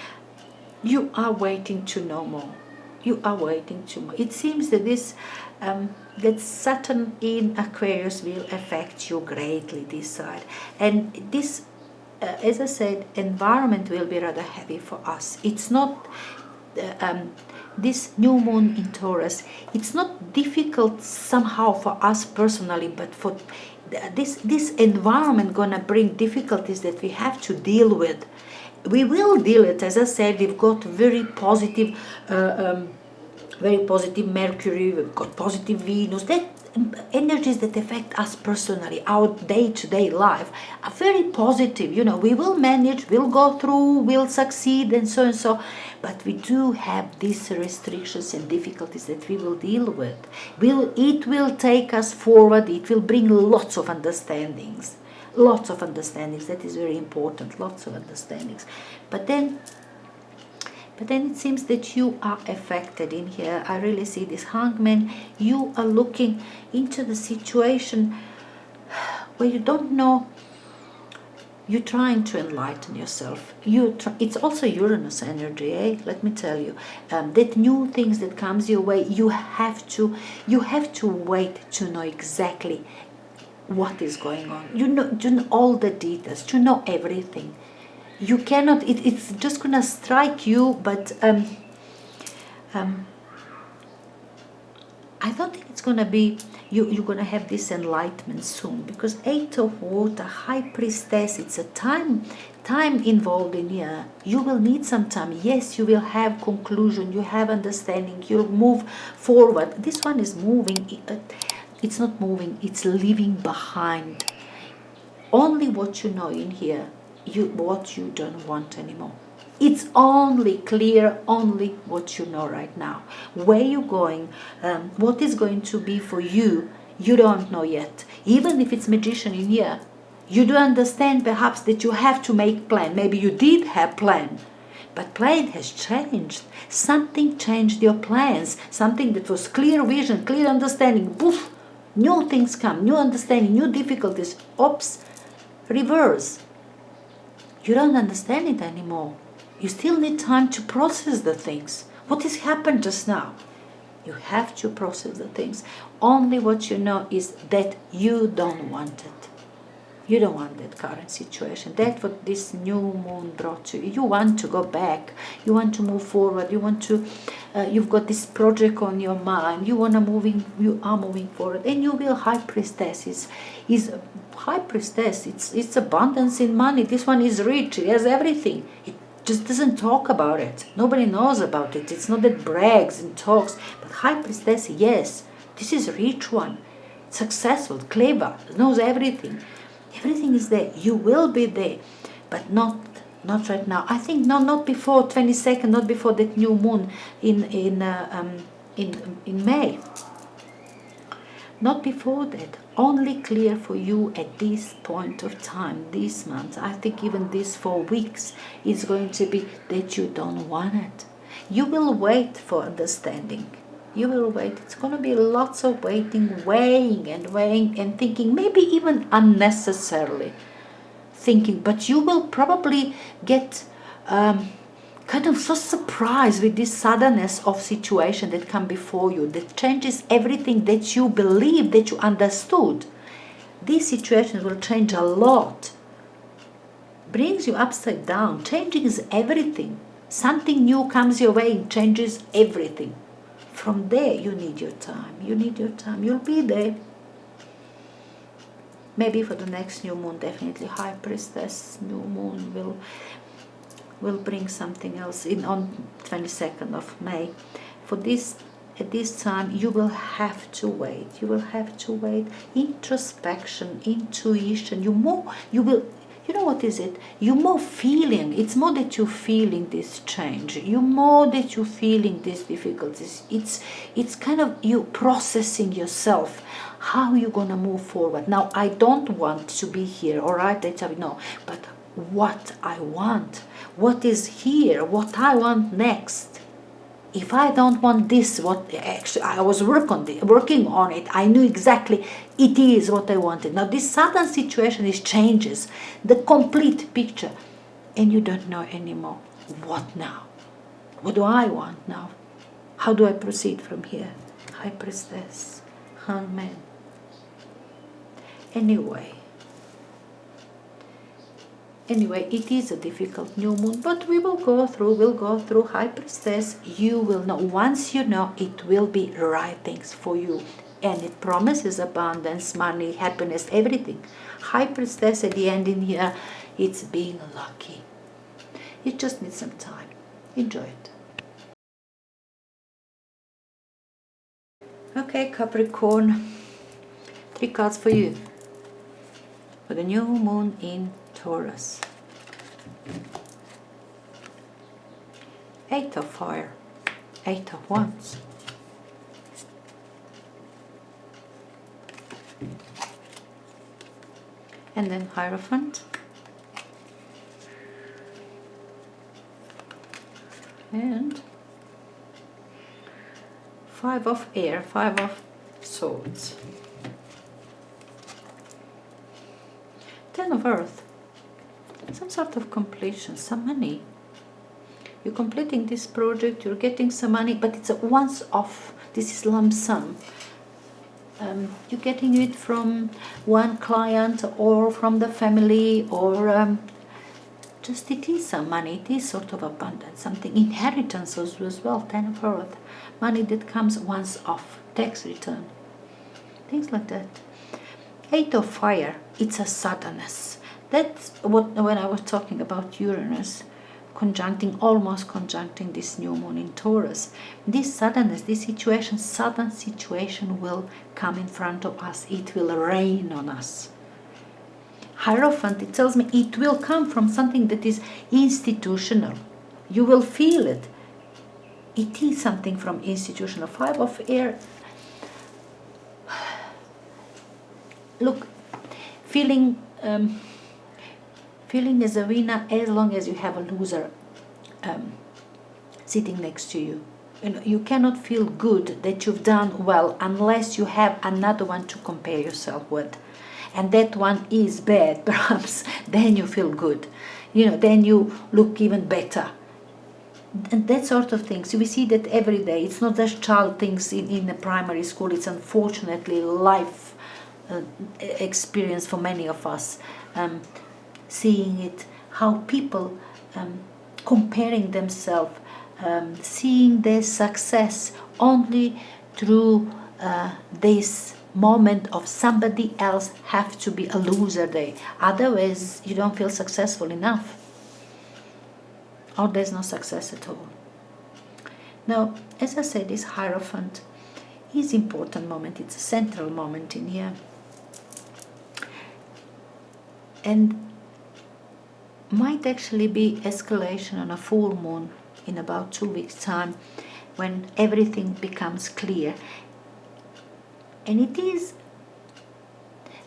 You are waiting to know more. You are waiting to know. It seems that this that Saturn in Aquarius will affect you greatly this side. And this, as I said, environment will be rather heavy for us. It's not this new moon in Taurus, it's not difficult somehow for us personally, but for this environment gonna bring difficulties that we have to deal with. We will deal it. As I said, we've got very positive Mercury, we've got positive Venus, that energies that affect us personally, our day-to-day life are very positive. You know, we will manage, we'll go through, we'll succeed, and so, but we do have these restrictions and difficulties that we will deal with. It will take us forward. It will bring lots of understandings. That is very important. Lots of understandings. But then it seems that you are affected in here. I really see this Hangman. You are looking into the situation where you don't know. You're trying to enlighten yourself. It's also Uranus energy, eh? Let me tell you. That new things that comes your way, you have to wait to know exactly what is going on. You know all the details, to know everything. You cannot, it's just gonna strike you, but I don't think it's going to be, you're going to have this enlightenment soon, because Eight of Water, High Priestess, it's a time involved in here. You will need some time. Yes, you will have conclusion, you have understanding, you'll move forward. This one is moving. It's not moving, it's leaving behind. Only what you know in here, what you don't want anymore. It's only clear, only what you know right now. Where you're going, what is going to be for you, you don't know yet. Even if it's Magician in here, you do understand perhaps that you have to make plan. Maybe you did have plan, but plan has changed. Something changed your plans. Something that was clear vision, clear understanding. Poof, new things come, new understanding, new difficulties. Oops, reverse. You don't understand it anymore. You still need time to process the things. What has happened just now? You have to process the things. Only what you know is that you don't want it. You don't want that current situation. That's what this new moon brought to you. You want to go back. You want to move forward. You want to. You've got this project on your mind. You want to moving. You are moving forward, and you will. High Priestess is High Priestess. It's abundance in money. This one is rich. It has everything. It just doesn't talk about it. Nobody knows about it. It's not that brags and talks. But High Priestess, yes, this is a rich one. Successful, clever, knows everything. Everything is there. You will be there, but not right now. I think not before 22nd, not before that new moon in May. Not before that. Only clear for you at this point of time, this month. I think even these 4 weeks is going to be that you don't want it. You will wait for understanding. You will wait. It's going to be lots of waiting, weighing and thinking, maybe even unnecessarily thinking. But you will probably get kind of so surprised with this suddenness of situation that come before you, that changes everything that you believe, that you understood. These situations will change a lot. Brings you upside down, changes everything. Something new comes your way, changes everything. From there, you need your time. You need your time. You'll be there. Maybe for the next new moon, definitely High Priestess new moon will bring something else in on 22nd of May. For this, at this time, you will have to wait. You will have to wait. Introspection, intuition. You will. You know what is it? You're more feeling. It's more that you're feeling this change. You more that you're feeling these difficulties. It's kind of you processing yourself. How you're gonna move forward. Now, I don't want to be here, all right? No, but what I want, what is here, what I want next. If I don't want this, what actually I was working on it, I knew exactly it is what I wanted. Now this sudden situation is changes the complete picture, and you don't know anymore. What now? What do I want now? How do I proceed from here? High Priestess, Hangman. Anyway, it is a difficult new moon, but we'll go through High Priestess. You will know. Once you know, it will be right things for you. And it promises abundance, money, happiness, everything. High Priestess at the end in here, it's being lucky. You just need some time. Enjoy it. Okay, Capricorn. 3 cards for you. For the new moon in Taurus. 8 of fire, 8 of wands. And then Hierophant. And 5 of air, 5 of swords. 10 of earth. Some sort of completion, some money. You're completing this project, you're getting some money, but it's a once off. This is lump sum. You're getting it from one client or from the family, or just it is some money. It is sort of abundance, something inheritance as well. 10 of earth, money that comes once off. tax return, things like that. 8 of fire, it's a suddenness. That's what, when I was talking about Uranus almost conjuncting this new moon in Taurus. This suddenness, this situation, sudden situation will come in front of us. It will rain on us. Hierophant, it tells me it will come from something that is institutional. You will feel it. It is something from institutional. 5 of air. Look, feeling as a winner as long as you have a loser sitting next to you. You cannot feel good that you've done well unless you have another one to compare yourself with. And that one is bad, perhaps. Then you feel good. Then you look even better. And that sort of things. We see that every day. It's not just child things in the primary school. It's unfortunately life experience for many of us. Seeing it, how people comparing themselves, seeing their success only through this moment of somebody else have to be a loser day. Otherwise, you don't feel successful enough. Or there's no success at all. Now, as I said, this Hierophant is an important moment. It's a central moment in here. And might actually be escalation on a full moon in about 2 weeks' time, when everything becomes clear. And it is,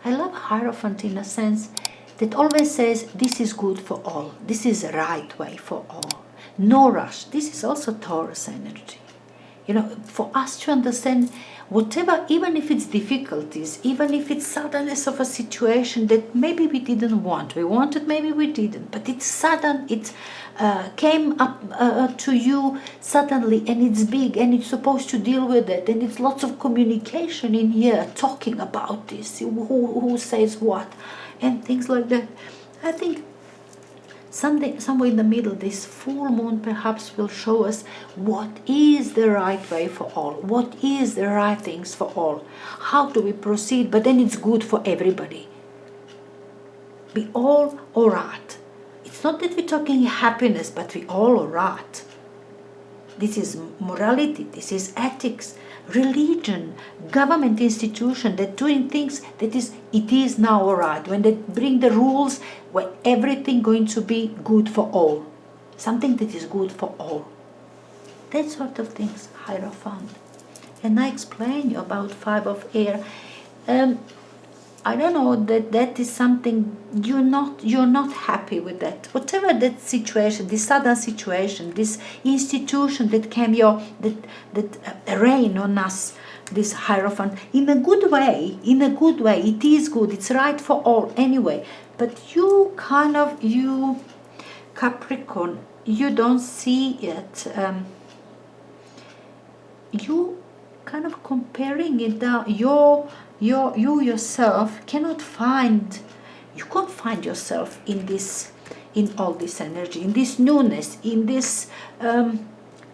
I love Hierophant in a sense that always says this is good for all, this is the right way for all, no rush. This is also Taurus energy. For us to understand whatever, even if it's difficulties, even if it's suddenness of a situation that maybe we didn't want, we wanted, maybe we didn't, but it's sudden, it came up to you suddenly, and it's big, and it's supposed to deal with it, and it's lots of communication in here, talking about this, who says what, and things like that. I think somewhere in the middle, this full moon perhaps will show us what is the right way for all, what is the right things for all, how do we proceed, but then it's good for everybody. Be all alright. It's not that we're talking happiness, but we all alright. This is morality, this is ethics, religion, government institution, that doing things that it is now alright. When they bring the rules, when everything going to be good for all. Something that is good for all. That sort of things, Hierophant. And I explain you about 5 of air. I don't know, that is something you're not happy with that. Whatever that situation, this sudden situation, this institution that came that rain on us, this Hierophant, in a good way, it is good, it's right for all anyway. But you Capricorn, you don't see it. You kind of comparing it down. You yourself can't find yourself in all this energy, in this newness, in this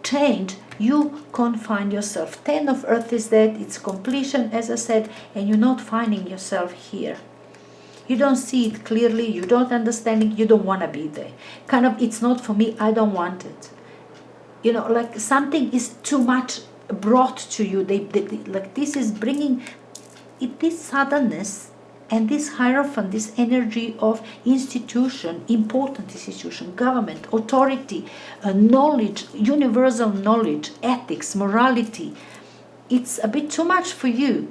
change. You can't find yourself. 10 of Earth is that, it's completion, as I said, and you're not finding yourself here. You don't see it clearly, you don't understand it, you don't want to be there. It's not for me, I don't want it. Like something is too much brought to you. Like this is bringing it, this suddenness and this Hierophant, this energy of institution, important institution, government, authority, knowledge, universal knowledge, ethics, morality. It's a bit too much for you.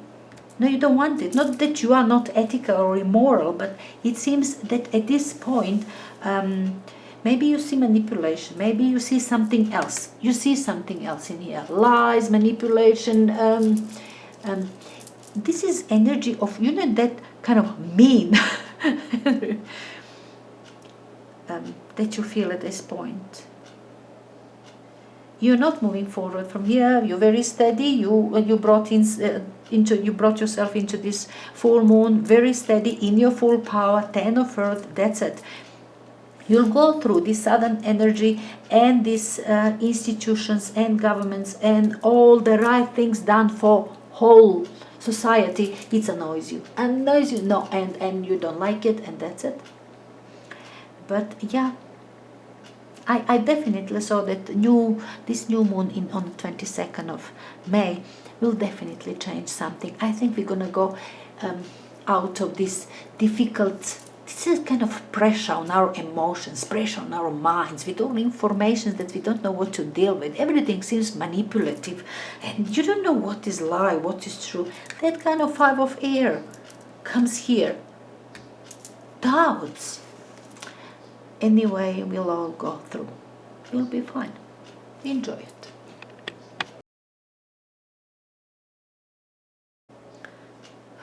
No, you don't want it. Not that you are not ethical or immoral, but it seems that at this point, maybe you see manipulation, maybe you see something else. You see something else in here. Lies, manipulation. This is energy of, that kind of mean that you feel at this point. You're not moving forward from here. You're very steady. You brought yourself into this full moon, very steady in your full power. 10 of Earth. That's it. You'll go through this sudden energy and these institutions and governments and all the right things done for whole society, it annoys you. No, and you don't like it, and that's it. But yeah, I definitely saw that this new moon on the 22nd of May will definitely change something. I think we're gonna go out of this difficult. This is kind of pressure on our emotions, pressure on our minds, with all information that we don't know what to deal with. Everything seems manipulative, and you don't know what is lie, what is true. That kind of 5 of air comes here. Doubts. Anyway, we'll all go through. We'll be fine. Enjoy it.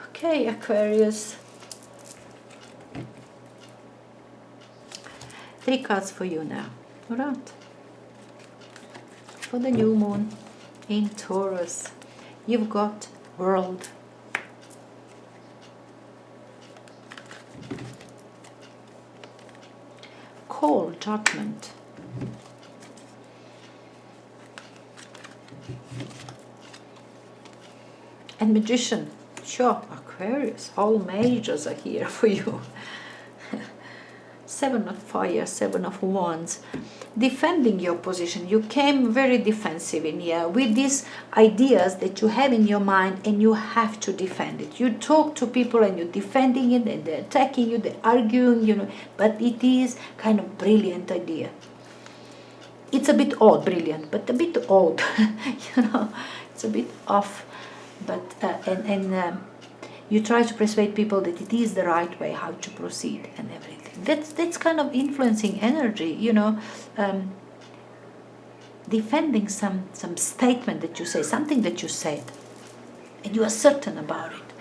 Okay, Aquarius. 3 cards for you now. All right. For the new moon in Taurus, you've got World. Call, Judgment. And Magician. Sure, Aquarius, all majors are here for you. 7 of Fire, 7 of Wands. Defending your position. You came very defensive in here with these ideas that you have in your mind, and you have to defend it. You talk to people and you're defending it, and they're attacking you, they're arguing, but it is kind of brilliant idea. It's a bit odd, brilliant, but a bit odd, it's a bit off, but you try to persuade people that it is the right way how to proceed and everything. That's kind of influencing energy, defending some statement that you say, something that you said, and you are certain about it.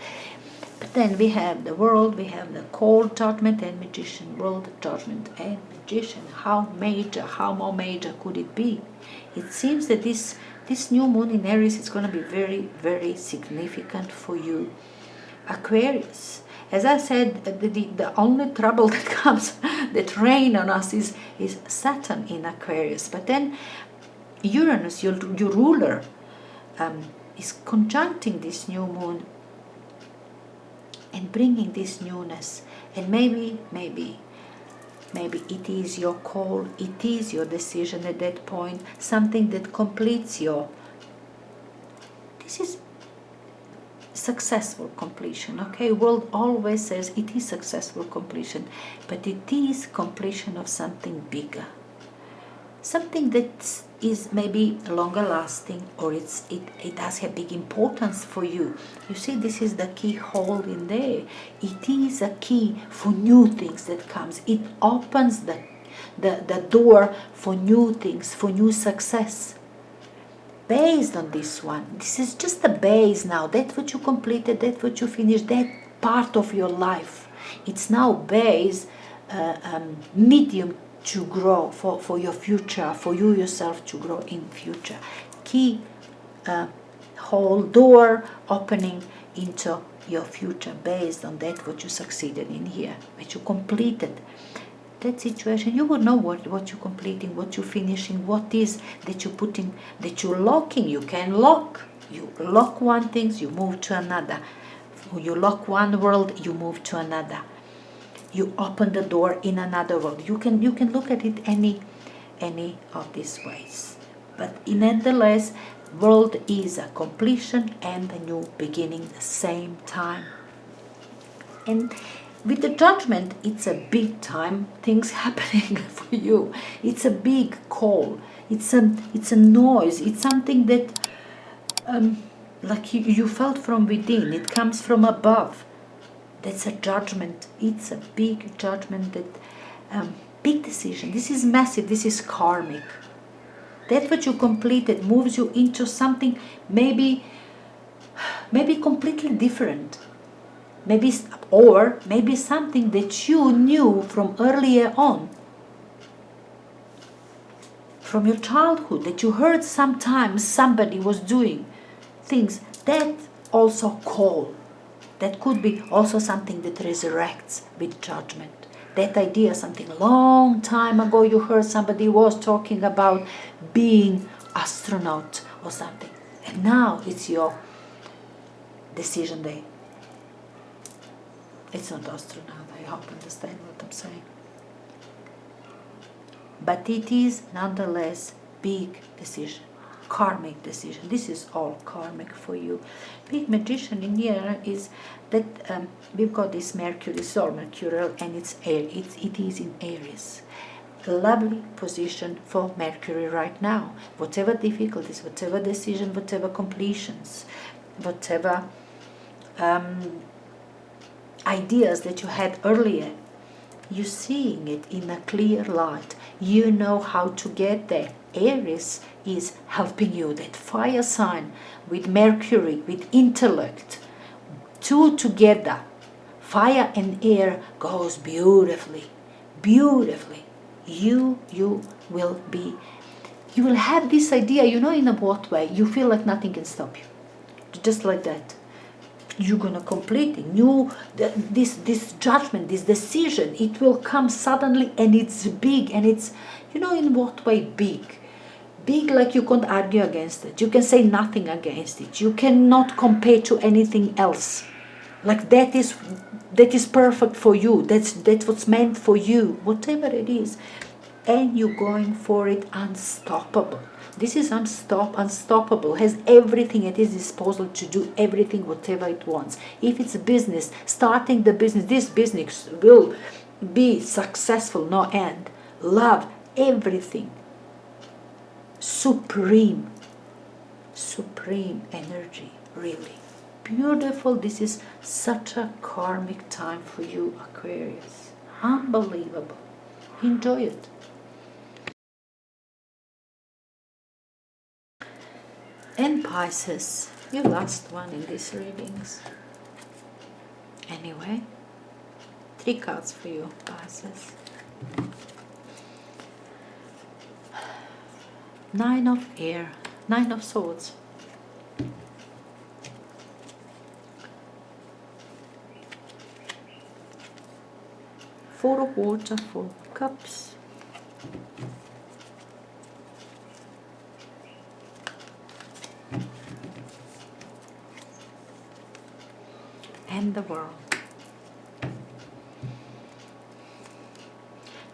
But then we have the World, we have the Cold, Judgment, and Magician. World, Judgment, and Magician. How more major could it be? It seems that this new moon in Aries is going to be very, very significant for you, Aquarius. As I said, the only trouble that comes, that rain on us is Saturn in Aquarius. But then Uranus, your ruler, is conjuncting this new moon and bringing this newness. And maybe it is your call, it is your decision at that point, something that completes this is successful completion. Okay, world always says it is successful completion, but it is completion of something bigger, something that is maybe longer lasting, or it does have big importance for you. You see, this is the keyhole in there. It is a key for new things that comes. It opens the door for new things, for new success. Based on this one, this is just the base now. That's what you completed, that's what you finished, that part of your life. It's now base, medium to grow for your future, for you yourself to grow in future. Key, whole door opening into your future based on that what you succeeded in here, what you completed. That situation, you will know what you're completing, what you're finishing, what is that you're putting, that you're locking. You can lock. You lock one thing, you move to another. You lock one world, you move to another. You open the door in another world. You can look at it any of these ways. But nonetheless, world is a completion and a new beginning at the same time. And with the Judgment, it's a big time things happening for you. It's a big call. It's a noise. It's something that like you felt from within. It comes from above. That's a judgment. It's a big judgment, that big decision. This is massive. This is karmic. That what you completed moves you into something maybe completely different. Maybe something that you knew from earlier on, from your childhood, that you heard sometimes somebody was doing things. That also call. That could be also something that resurrects with Judgment. That idea, something long time ago you heard somebody was talking about being astronaut or something, and now it's your decision day. It's not astronaut, I hope you understand what I'm saying. But it is nonetheless big decision, karmic decision. This is all karmic for you. Big magician in here is that we've got this Mercury, this is all mercurial, and it's air. It is in Aries. Lovely position for Mercury right now. Whatever difficulties, whatever decision, whatever completions, whatever ideas that you had earlier, you're seeing it in a clear light. You know how to get there. Aries is helping you. That fire sign with Mercury, with intellect, two together, fire and air goes beautifully, beautifully. You will be, you will have this idea, you know, in a what way? You feel like nothing can stop you. Just like that. You're gonna complete it. This judgment, this decision, it will come suddenly, and it's big, and it's, you know, in what way big? Big, like you can't argue against it. You can say nothing against it. You cannot compare to anything else. Like that is perfect for you. That's what's meant for you. Whatever it is, and you're going for it unstoppable. This is unstoppable, has everything at its disposal to do everything, whatever it wants. If it's a business, starting the business, this business will be successful, no end. Love, everything. Supreme energy, really. Beautiful. This is such a karmic time for you, Aquarius. Unbelievable. Enjoy it. And Pisces, your last one in these readings. Anyway, 3 cards for you, Pisces. 9 of air, 9 of swords. Four of water, 4 of cups. And the world.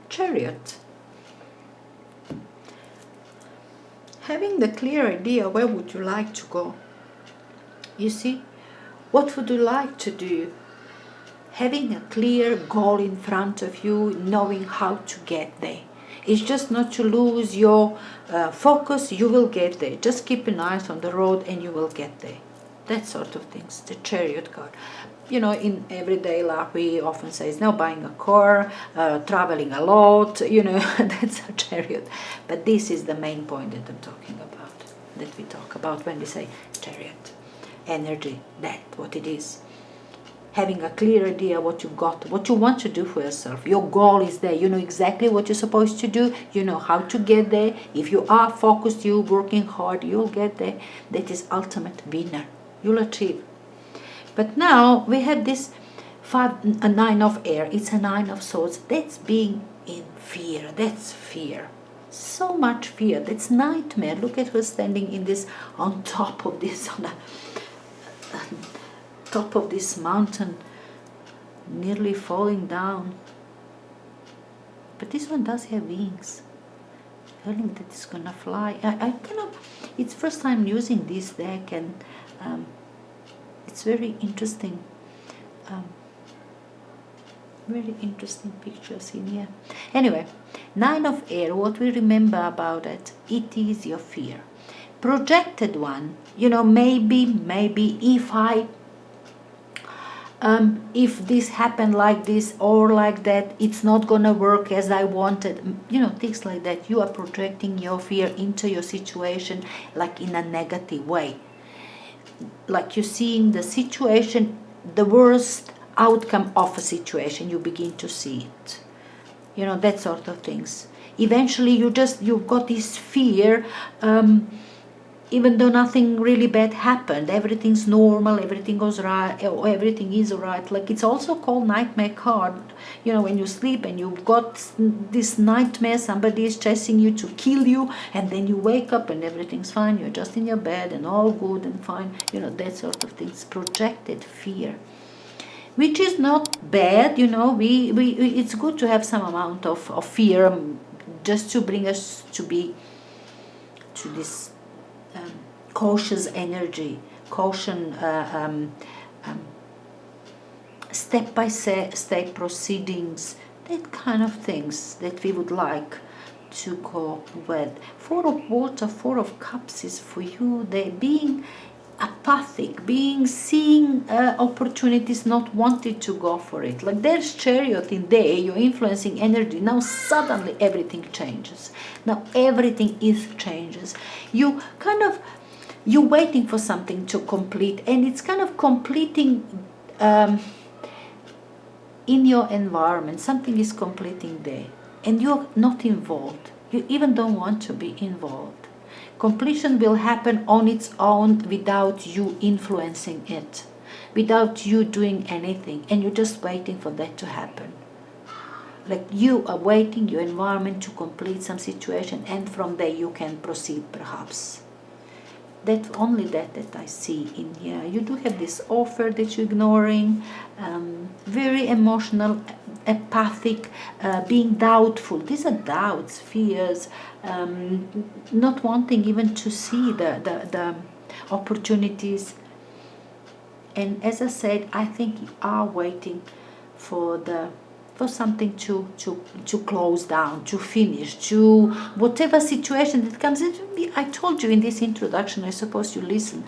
Chariot. Having the clear idea, where would you like to go? You see, what would you like to do? Having a clear goal in front of you, knowing how to get there. It's just not to lose your focus, you will get there. Just keep an eye on the road and you will get there. That sort of things, the Chariot card. You know, in everyday life we often say, now buying a car, traveling a lot, you know, that's a Chariot. But this is the main point that I'm talking about, that we talk about when we say Chariot. Energy, that, what it is. Having a clear idea what you got, what you want to do for yourself. Your goal is there. You know exactly what you're supposed to do. You know how to get there. If you are focused, you're working hard, you'll get there. That is ultimate winner. You'll achieve. But now we have this 9 of air. It's a 9 of swords. That's being in fear. That's fear. So much fear. That's nightmare. Look at her standing in this, on top of this, on the top of this mountain, nearly falling down. But this one does have wings. Feeling that it's gonna fly. I cannot. It's first time using this deck, and it's very interesting. Very interesting pictures in here. Anyway, 9 of air, what we remember about it, it is your fear. Projected one, you know, maybe if this happened like this or like that, it's not gonna work as I wanted, you know, things like that. You are projecting your fear into your situation, like in a negative way. Like you're seeing the situation, the worst outcome of a situation, you begin to see it. You know, that sort of things. Eventually you've got this fear, even though nothing really bad happened, everything's normal, everything goes right, or everything is right. Like, it's also called nightmare card. You know, when you sleep and you've got this nightmare, somebody is chasing you to kill you, and then you wake up and everything's fine, you're just in your bed and all good and fine. You know, that sort of things. Projected fear, which is not bad. You know, it's good to have some amount of fear, just to bring us to be to this cautious energy, caution, step by step proceedings, that kind of things that we would like to go with. Four of Water, Four of Cups is for you. They're being apathic, seeing opportunities, not wanting to go for it. Like, there's Chariot in there, you're influencing energy. Now suddenly everything changes. Now everything changes. You're waiting for something to complete, and it's kind of completing in your environment. Something is completing there, and you're not involved. You even don't want to be involved. Completion will happen on its own without you influencing it, without you doing anything, and you're just waiting for that to happen. Like, you are waiting your environment to complete some situation, and from there you can proceed perhaps. That's only that I see in here. You do have this offer that you're ignoring, very emotional, apathic, being doubtful. These are doubts, fears, not wanting even to see the opportunities. And as I said, I think you are waiting for something to close down, to finish, to whatever situation that comes. I told you in this introduction, I suppose you listen.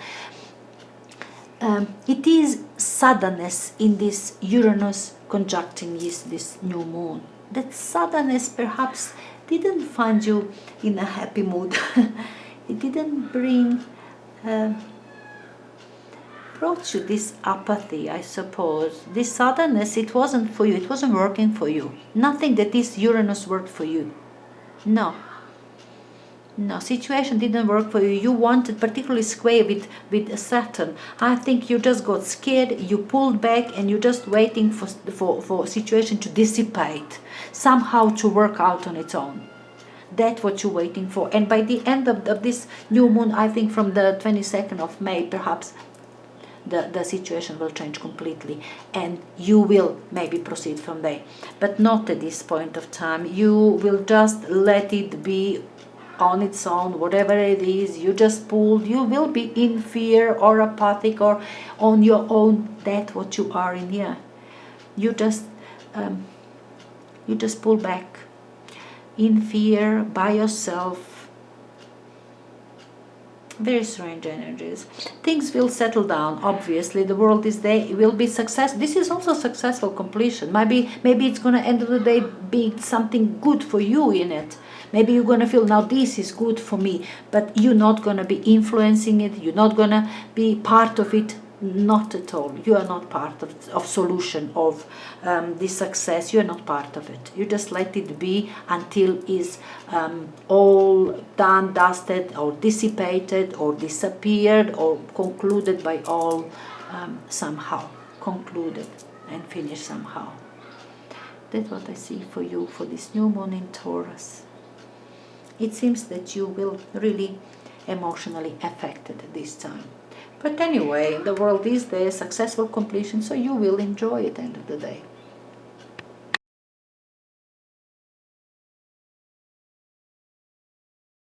It is suddenness in this Uranus conjuncting this new moon. That suddenness perhaps didn't find you in a happy mood. It didn't brought you this apathy, I suppose. This suddenness, it wasn't for you. It wasn't working for you. Nothing that this Uranus worked for you. No, situation didn't work for you. You wanted, particularly square with Saturn. I think you just got scared, you pulled back, and you're just waiting for situation to dissipate, somehow to work out on its own. That's what you're waiting for. And by the end of this new moon, I think from the 22nd of May, perhaps, the situation will change completely, and you will maybe proceed from there, but not at this point of time. You will just let it be on its own, whatever it is. You just pulled. You will be in fear or apathic or on your own. That's what you are in here. You just pull back in fear by yourself. Very strange energies. Things will settle down. Obviously, the world is there. It will be success. This is also successful completion. Maybe it's going to end of the day be something good for you in it. Maybe you're going to feel, now this is good for me, but you're not going to be influencing it. You're not going to be part of it. Not at all. You are not part of solution of this success. You're not part of it. You just let it be until it's all done, dusted, or dissipated, or disappeared, or concluded by all somehow. Concluded and finished somehow. That's what I see for you for this new moon in Taurus. It seems that you will really emotionally affected this time. But anyway, the world is there, successful completion, so you will enjoy it at the end of the day.